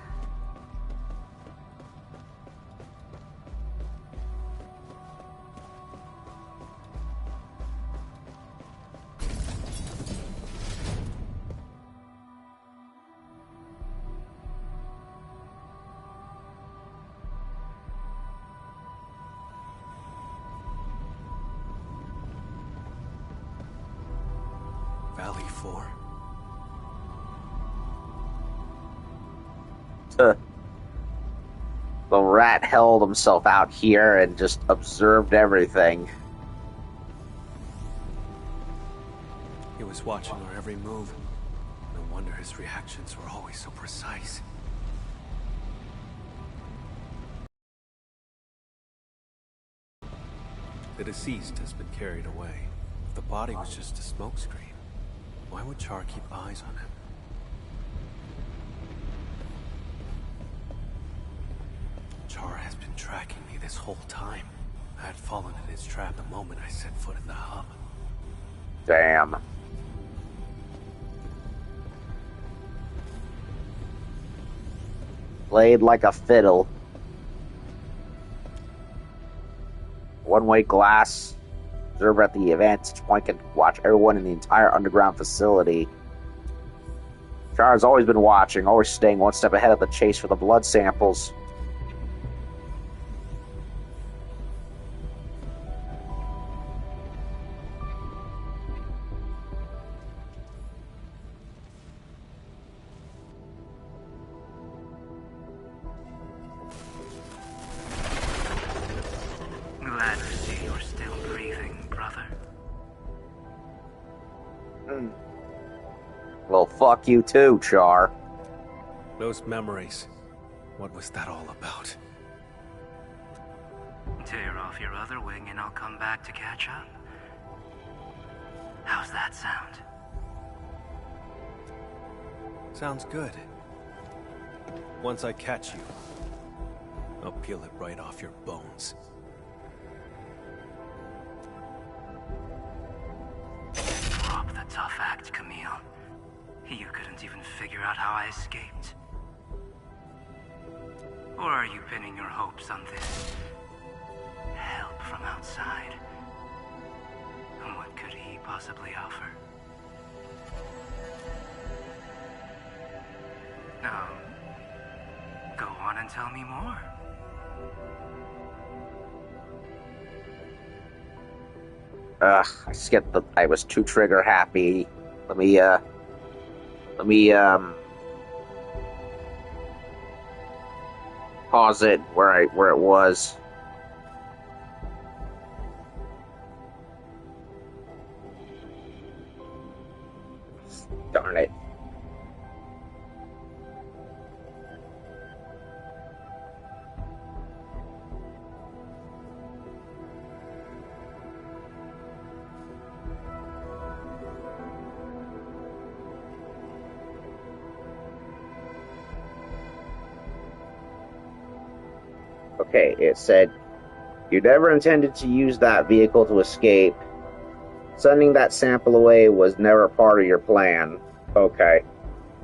Valley 4. The rat held himself out here and just observed everything. He was watching our every move. No wonder his reactions were always so precise. The deceased has been carried away. If the body was just a smokescreen, why would Char keep eyes on him? Char has been tracking me this whole time. I had fallen in his trap the moment I set foot in the hub. Damn. Played like a fiddle. one-way glass. Observer at the vantage point can watch everyone in the entire underground facility. Char has always been watching, always staying one step ahead of the chase for the blood samples. Glad to see you're still breathing, brother. Well, fuck you too, Char. Those memories. What was that all about? Tear off your other wing and I'll come back to catch up. How's that sound? Sounds good. Once I catch you, I'll peel it right off your bones. Drop the tough act, Camille. You couldn't even figure out how I escaped. Or are you pinning your hopes on this help from outside? What could he possibly offer? No. Go on and tell me more. I skipped the... I was too trigger happy. Let me pause it where it was. Darn it. Okay, it said, you never intended to use that vehicle to escape. Sending that sample away was never part of your plan. Okay,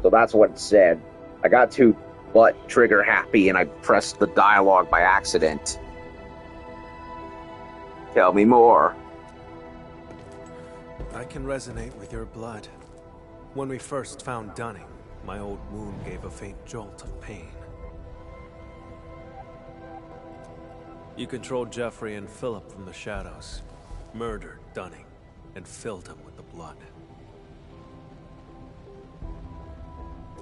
so that's what it said. I got too butt trigger happy and I pressed the dialogue by accident. Tell me more. I can resonate with your blood. When we first found Dunning, my old wound gave a faint jolt of pain. You controlled Jeffrey and Philip from the shadows, murdered Dunning, and filled him with the blood.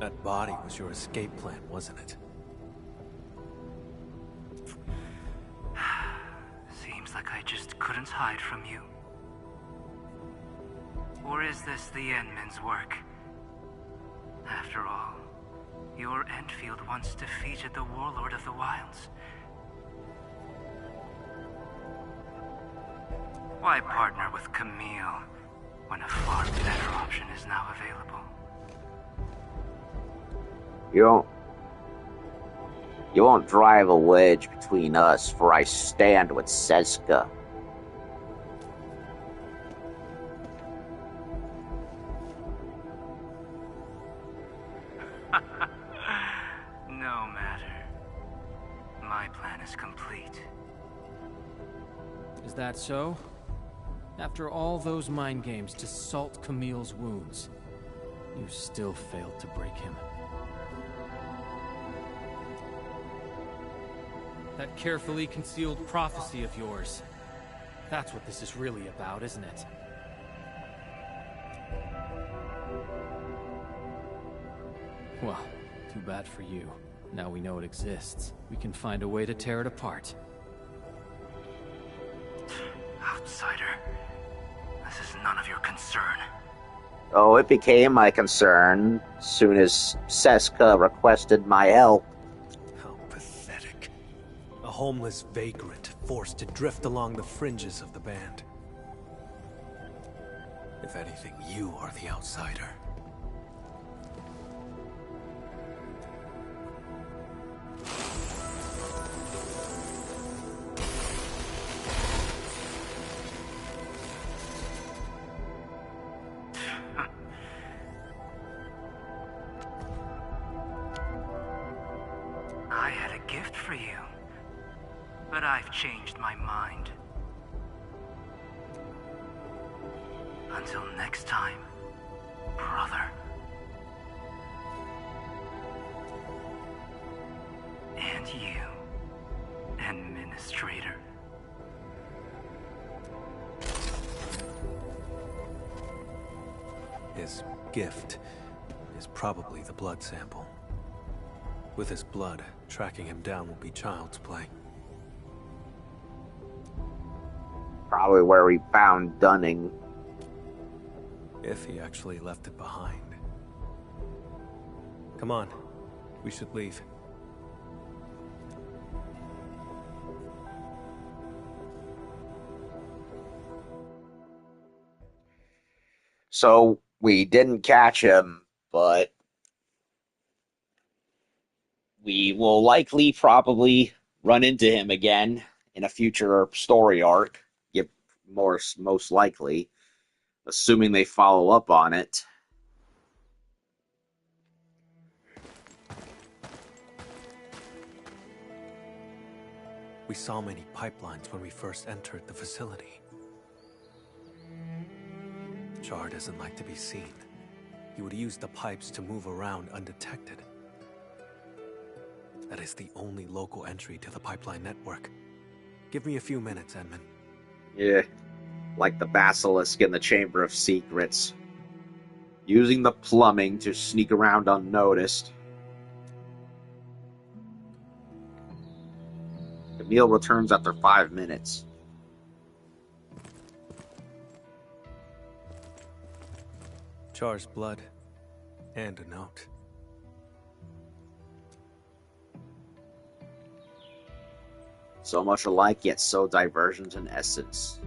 That body was your escape plan, wasn't it? Seems like I just couldn't hide from you. Or is this the Endmen's work? After all, your Endfield once defeated the Warlord of the Wilds. Why partner with Camille when a far better option is now available? You won't drive a wedge between us, for I stand with Seska. No matter. My plan is complete. Is that so? After all those mind games to salt Camille's wounds, you still failed to break him. That carefully concealed prophecy of yours. That's what this is really about, isn't it? Well, too bad for you. Now we know it exists. We can find a way to tear it apart. Outsider. This is none of your concern. Oh, it became my concern as soon as Seska requested my help. How pathetic. A homeless vagrant forced to drift along the fringes of the band. If anything, you are the outsider. I had a gift for you, but I've changed my mind. Until next time, brother. And you, Administrator. His gift is probably the blood sample. With his blood, tracking him down will be child's play. Probably where we found Dunning. If he actually left it behind. Come on, we should leave. So we didn't catch him, but we will likely probably run into him again in a future story arc. Most likely, assuming they follow up on it. We saw many pipelines when we first entered the facility. Char doesn't like to be seen. He would use the pipes to move around undetected. That is the only local entry to the pipeline network. Give me a few minutes, Edmund. Yeah, like the basilisk in the Chamber of Secrets. Using the plumbing to sneak around unnoticed. Camille returns after 5 minutes. Char's blood, and a note. So much alike, yet so divergent in essence.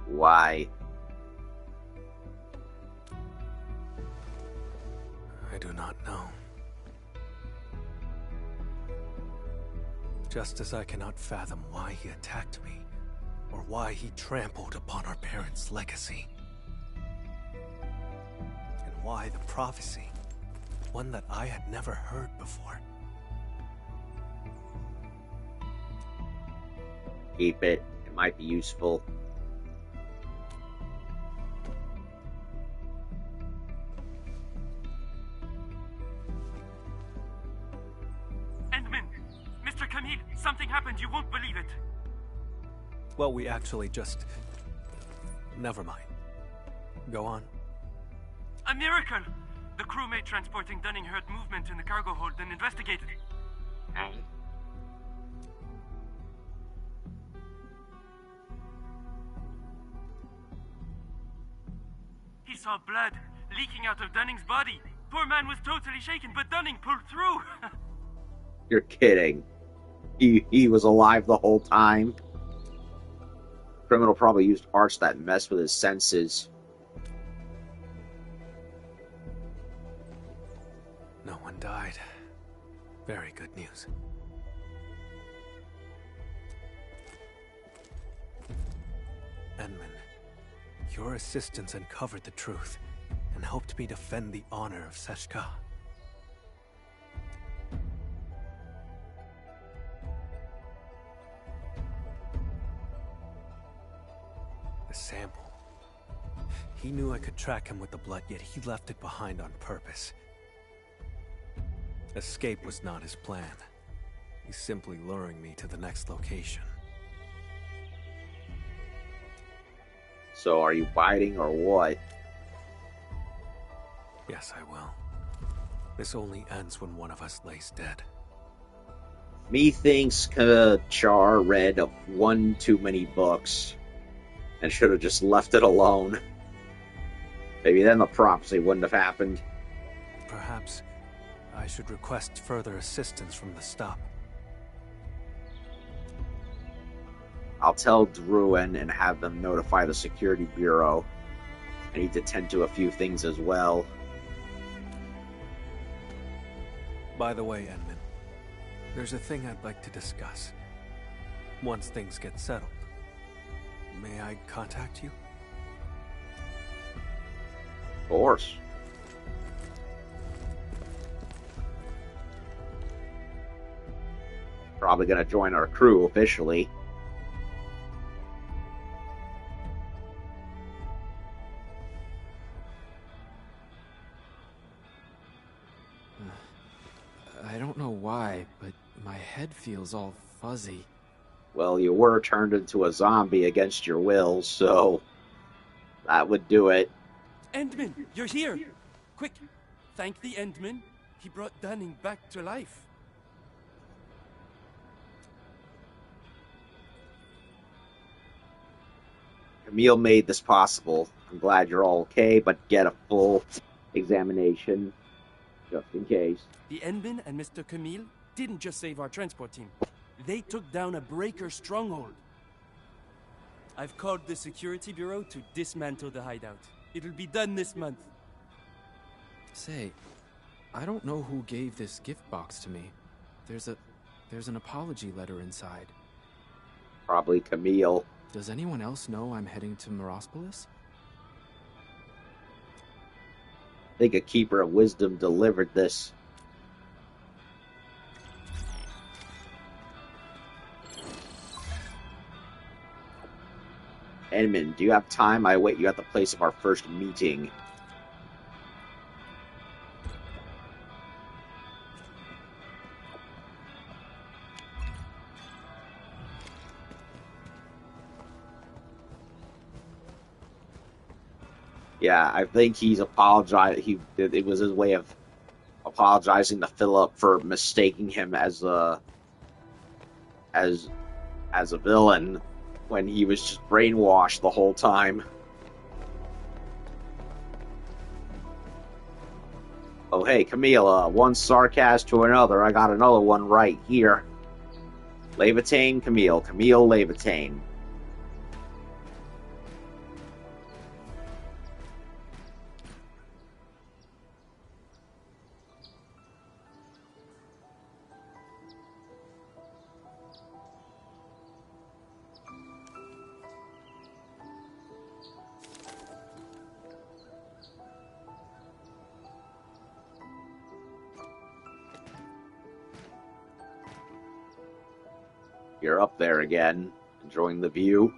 Why? I do not know. Just as I cannot fathom why he attacked me, or why he trampled upon our parents' legacy. And why the prophecy, one that I had never heard before. Keep it. It might be useful. Endman! Mr. Camille, something happened. You won't believe it. Well, we actually just... Never mind. Go on. A miracle! The crewmate transporting Dunning heard movement in the cargo hold and investigated. He saw blood leaking out of Dunning's body. Poor man was totally shaken, but Dunning pulled through. You're kidding. He was alive the whole time. Criminal probably used arts that mess with his senses. No one died. Very good news. Edmund, your assistance uncovered the truth and helped me defend the honor of Seshka. The sample. He knew I could track him with the blood, yet he left it behind on purpose. Escape was not his plan. He's simply luring me to the next location. So are you biting or what? Yes, I will. This only ends when one of us lays dead. Methinks Char read one too many books and should have just left it alone. Maybe then the prophecy wouldn't have happened. Perhaps I should request further assistance from the stop. I'll tell Druin and have them notify the Security Bureau. I need to tend to a few things as well. By the way, Edmund, there's a thing I'd like to discuss. Once things get settled, may I contact you? Of course. Probably gonna join our crew officially. why, but my head feels all fuzzy. Well, you were turned into a zombie against your will, so that would do it. Endman, you're here! Quick, thank the Endman. He brought Dunning back to life. Camille made this possible. I'm glad you're all okay, but get a full examination, just in case. The Endman and Mr. Camille didn't just save our transport team. They took down a breaker stronghold. I've called the security bureau to dismantle the hideout. It'll be done this month. Say, I don't know who gave this gift box to me. There's an apology letter inside. Probably Camille. Does anyone else know I'm heading to Mirospolis? I think a Keeper of Wisdom delivered this. Edmund, do you have time? I await you at the place of our first meeting. Yeah, I think he's apologized. It was his way of apologizing to Philip for mistaking him as a villain when he was just brainwashed the whole time. Oh, hey, Camille, one sarcasm to another. I got another one right here. Levitain, Camille. Camille, Levitain. You're up there again, enjoying the view.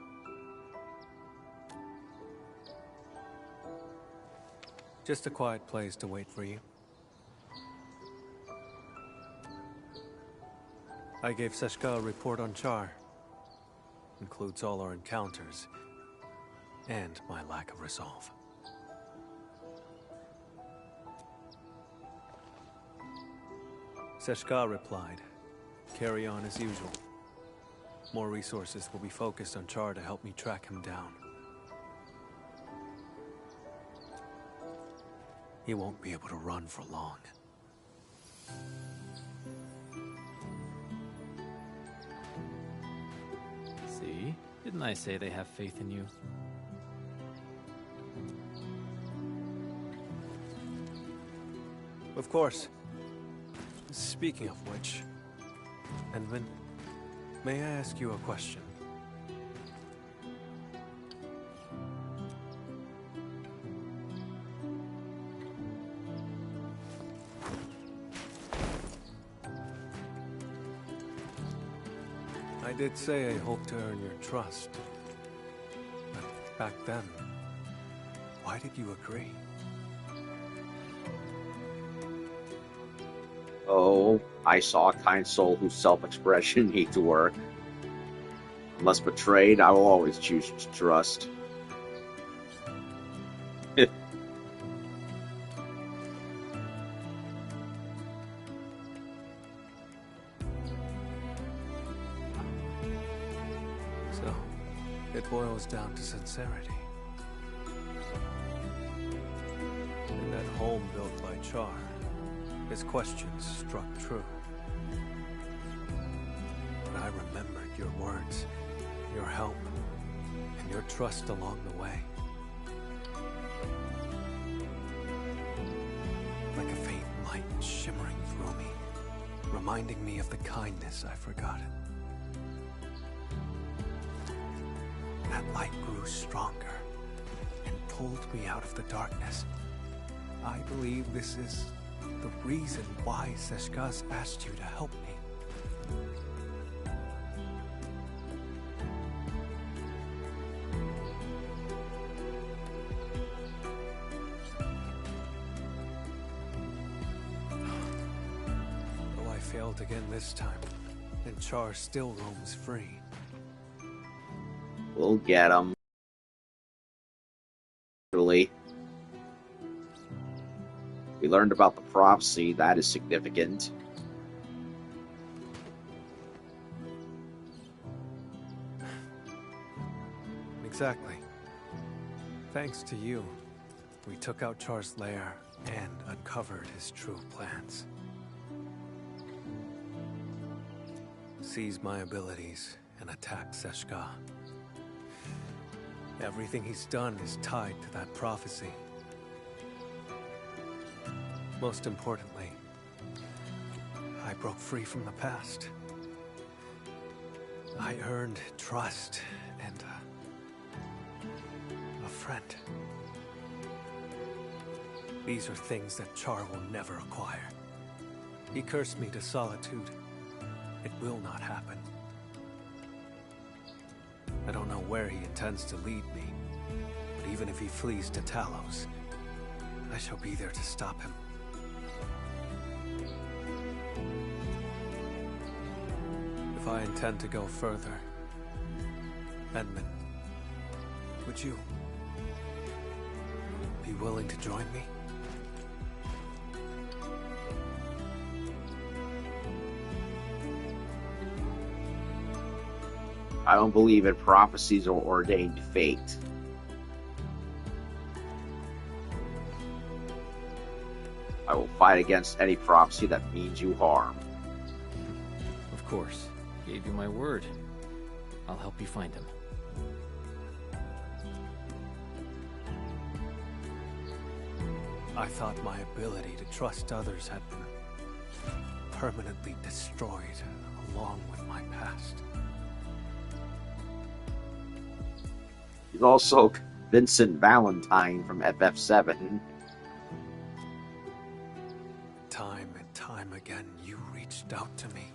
Just a quiet place to wait for you. I gave Seshka a report on Char. Includes all our encounters, and my lack of resolve. Seshka replied, "Carry on as usual. More resources will be focused on Char to help me track him down. He won't be able to run for long." See? Didn't I say they have faith in you? Of course. Speaking of which, Endman, may I ask you a question? I did say I hoped to earn your trust. But back then, why did you agree? Oh, I saw a kind soul whose self-expression needs work. Unless betrayed, I will always choose to trust. So, it boils down to sincerity. In that home built by Char, his questions struck true. But I remembered your words, your help, and your trust along the way. Like a faint light shimmering through me, reminding me of the kindness I've forgotten. That light grew stronger and pulled me out of the darkness. I believe this is the reason why Seshka's asked you to help me. Though I failed failed again this time, and Char still roams free. We'll get him. Really. We learned about the prophecy. That is significant. Exactly. Thanks to you, we took out Char's lair and uncovered his true plans. Seize my abilities and attack Seshka. Everything he's done is tied to that prophecy. Most importantly, I broke free from the past. I earned trust and a friend. These are things that Char will never acquire. He cursed me to solitude. It will not happen. I don't know where he intends to lead me, but even if he flees to Talos, I shall be there to stop him. If I intend to go further, Edmund, would you be willing to join me? I don't believe in prophecies or ordained fate. I will fight against any prophecy that means you harm. Of course. Gave you my word. I'll help you find him. I thought my ability to trust others had been permanently destroyed along with my past. He's also Vincent Valentine from FF7. Time and time again, you reached out to me.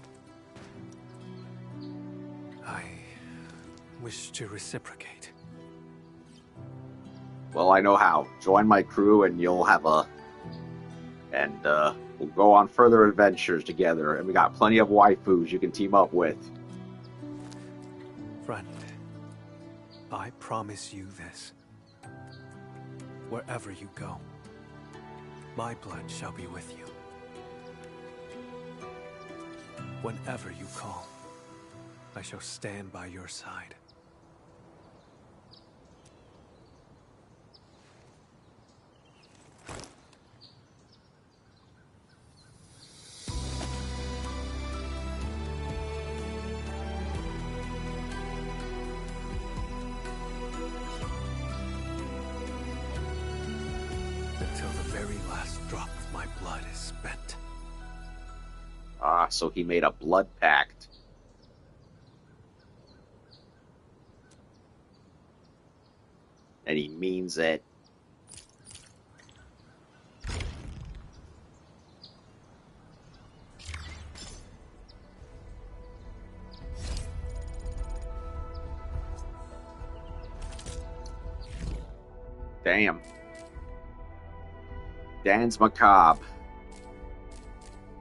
I wish to reciprocate. Well, I know how. Join my crew and you'll have a... And, we'll go on further adventures together. And we got plenty of waifus you can team up with. Friend, I promise you this. Wherever you go, my blood shall be with you. Whenever you call, I shall stand by your side. Until the very last drop of my blood is spent. Ah, so he made a blood pact. And he means it. Damn. Danse Macabre.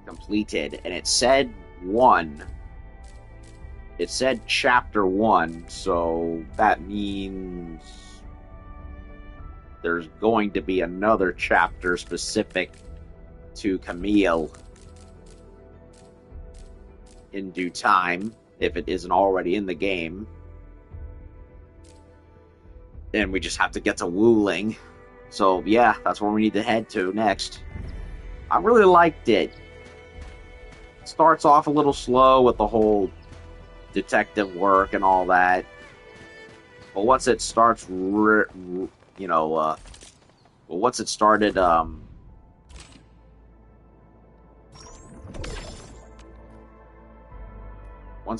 Completed. And it said 1. It said chapter 1, so that means there's going to be another chapter specific to Camille in due time, if it isn't already in the game. And we just have to get to Wuling. So yeah, that's where we need to head to next. I really liked it. Starts off a little slow with the whole detective work and all that. But once it starts, once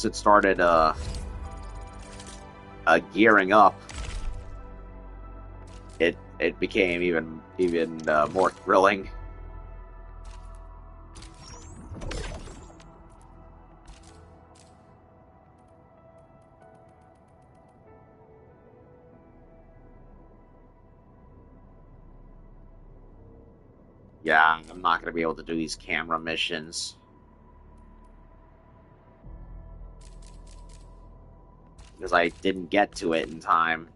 it started, gearing up, it became even more thrilling. Yeah, I'm not going to be able to do these camera missions. because I didn't get to it in time.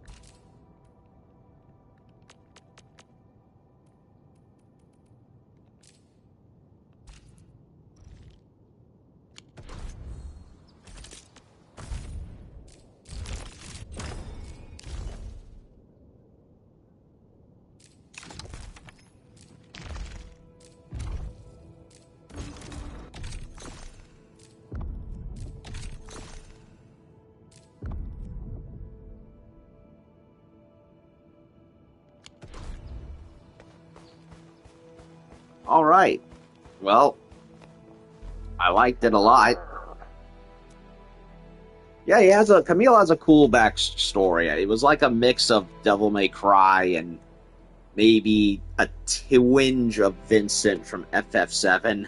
All right. Well, I liked it a lot. Yeah, Camille has a cool backstory. It was like a mix of Devil May Cry and maybe a twinge of Vincent from FF7.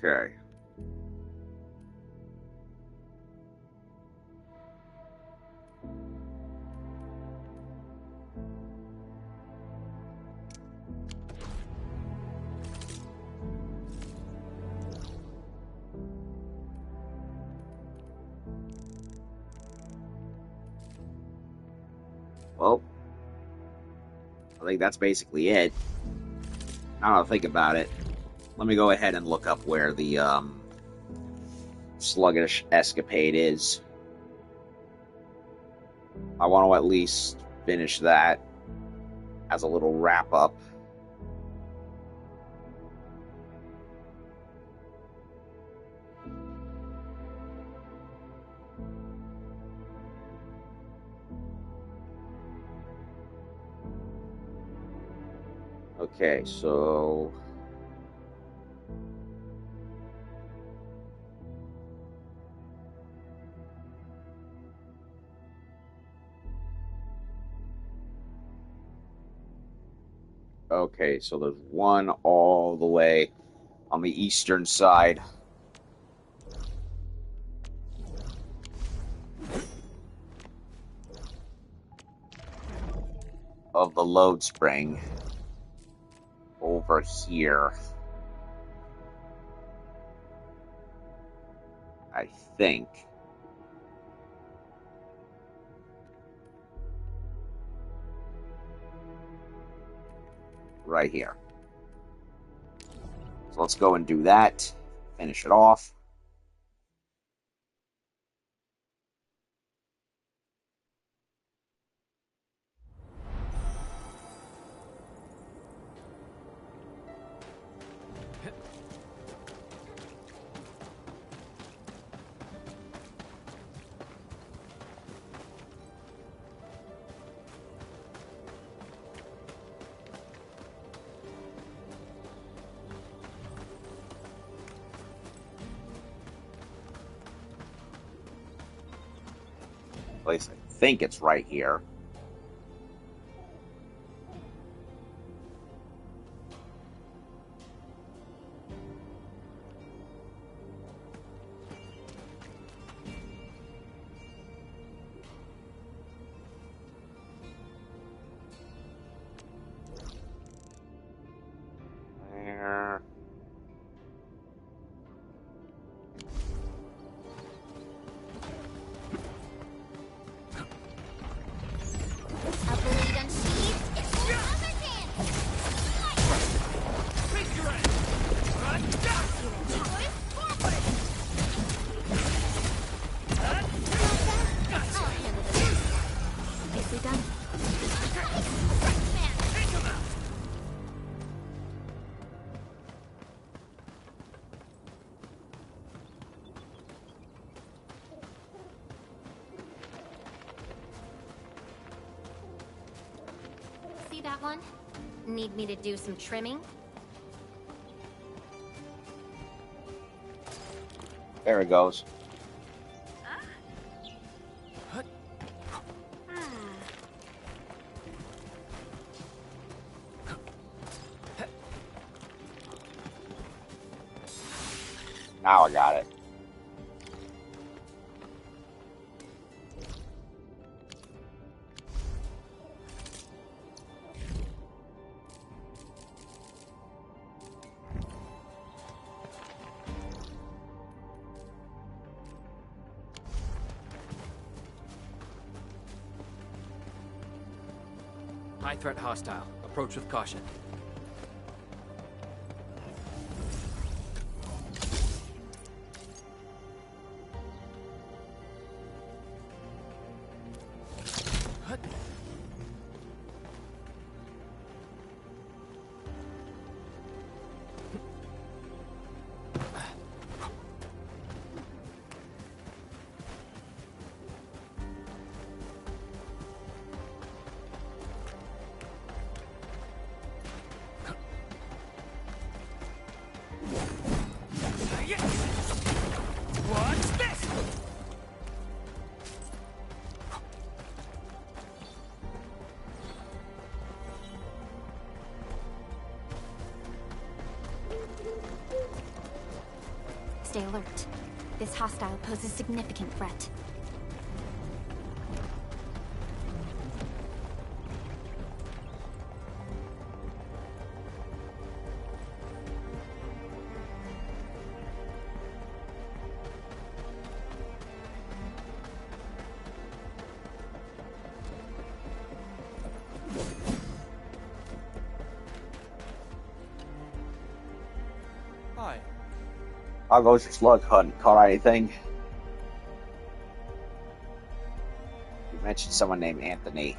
Okay. Well, I think that's basically it. I don't know, think about it. Let me go ahead and look up where the sluggish escapade is. I want to at least finish that as a little wrap up. Okay, so there's one all the way on the eastern side. Of the load spring over here. I think. Right here. So let's go and do that. Finish it off. At least I think it's right here. There. See that one? Need me to do some trimming? There it goes. Now I got it. High threat hostile. Approach with caution. Stay alert. This hostile poses significant threat. Hi. How goes your slug hunt? Caught anything? You mentioned someone named Anthony.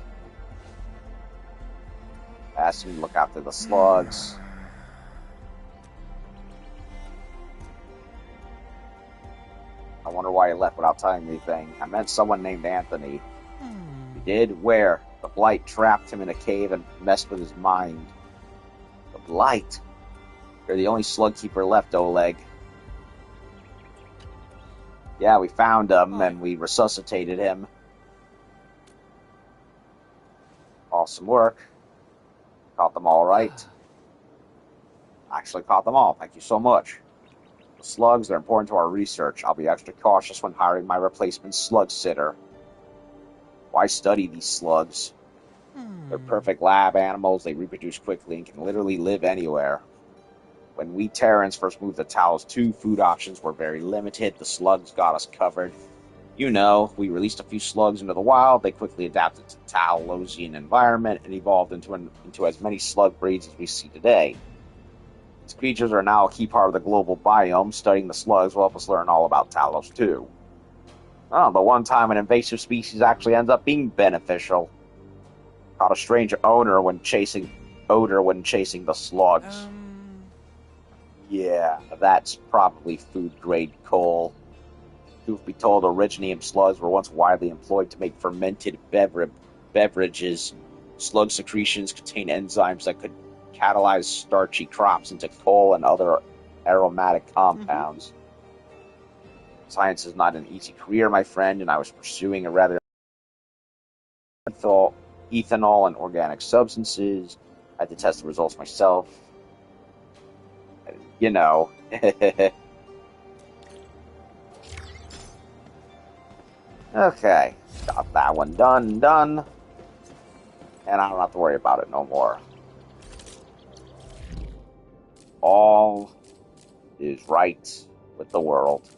Asked him to look after the slugs. I wonder why he left without telling me anything. I meant someone named Anthony. He did? Where? The Blight trapped him in a cave and messed with his mind. The Blight? You're the only slug keeper left, Oleg. Yeah, we found him and we resuscitated him. Awesome work. Caught them all right. Actually caught them all. Thank you so much. The slugs are important to our research. I'll be extra cautious when hiring my replacement slug sitter. Why study these slugs? They're perfect lab animals. They reproduce quickly and can literally live anywhere. When we Terrans first moved to Talos 2, food options were very limited. The slugs got us covered. You know, we released a few slugs into the wild. They quickly adapted to the Talosian environment and evolved into as many slug breeds as we see today. These creatures are now a key part of the global biome. Studying the slugs will help us learn all about Talos 2. Oh, the one time an invasive species actually ends up being beneficial. Caught a strange odor when chasing the slugs. Yeah, that's probably food-grade coal. Truth be told, originium slugs were once widely employed to make fermented beverages. Slug secretions contain enzymes that could catalyze starchy crops into coal and other aromatic compounds. Science is not an easy career, my friend, and I was pursuing a rather ethanol and organic substances. I had to test the results myself. You know. Okay, got that one done. And I don't have to worry about it no more. All is right with the world.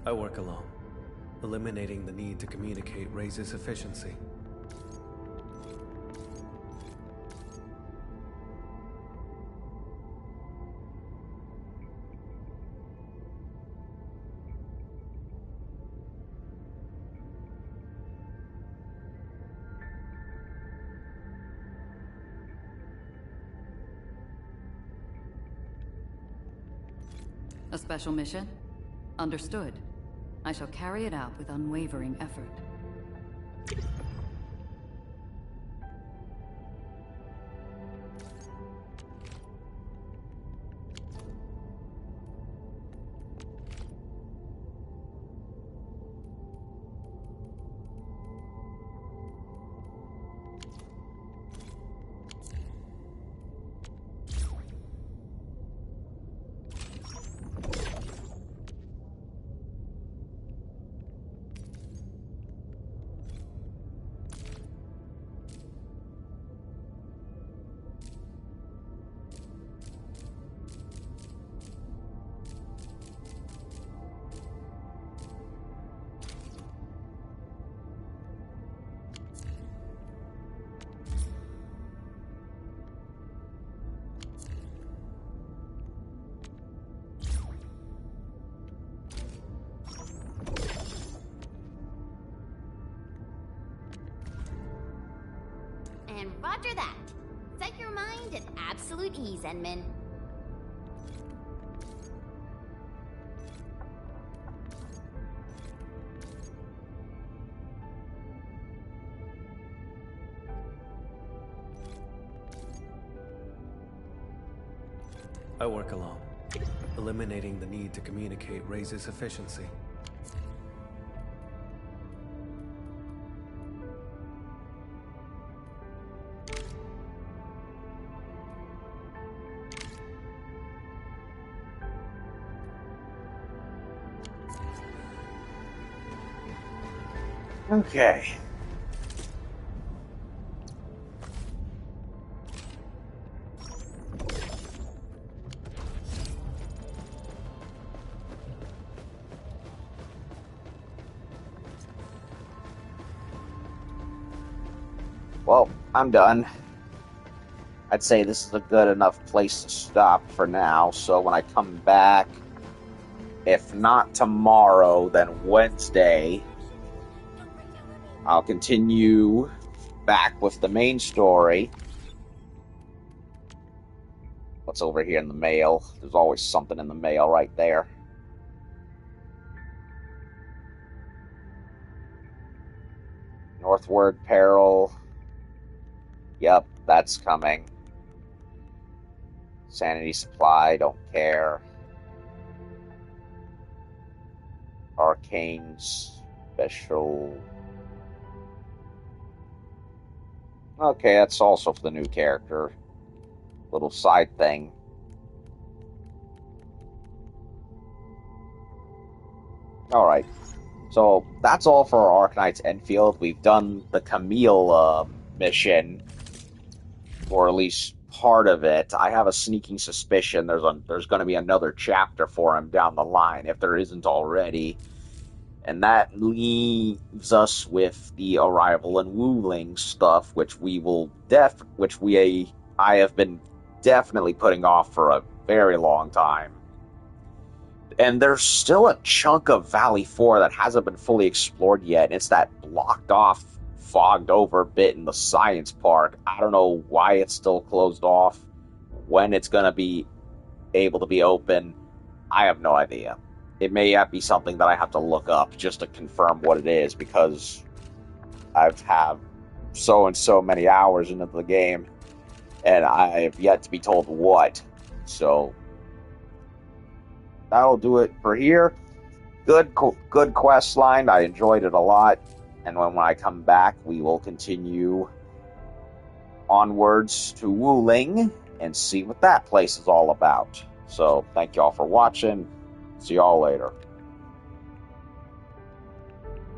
I work alone. Eliminating the need to communicate raises efficiency. A special mission? Understood. I shall carry it out with unwavering effort. And roger that. Set your mind at absolute ease, Enman. I work alone. Eliminating the need to communicate raises efficiency. Okay. Well, I'm done. I'd say this is a good enough place to stop for now, so when I come back, if not tomorrow, then Wednesday, I'll continue back with the main story. What's over here in the mail? There's always something in the mail right there. Northward Peril. Yep, that's coming. Sanity Supply, don't care. Arcane Special. Okay, that's also for the new character. Little side thing. Alright. So, that's all for our Arknights Endfield. We've done the Camille mission. Or at least part of it. I have a sneaking suspicion there's going to be another chapter for him down the line, if there isn't already. And that leaves us with the Arrival and Wuling stuff, which I have been definitely putting off for a very long time. And there's still a chunk of Valley 4 that hasn't been fully explored yet. It's that blocked off, fogged over bit in the science park. I don't know why it's still closed off, when it's going to be able to be open. I have no idea. It may be something that I have to look up just to confirm what it is, because I've had so and so many hours into the game, and I have yet to be told what. So that'll do it for here. Good quest line. I enjoyed it a lot. And when I come back, we will continue onwards to Wuling and see what that place is all about. So thank y'all for watching. See y'all later.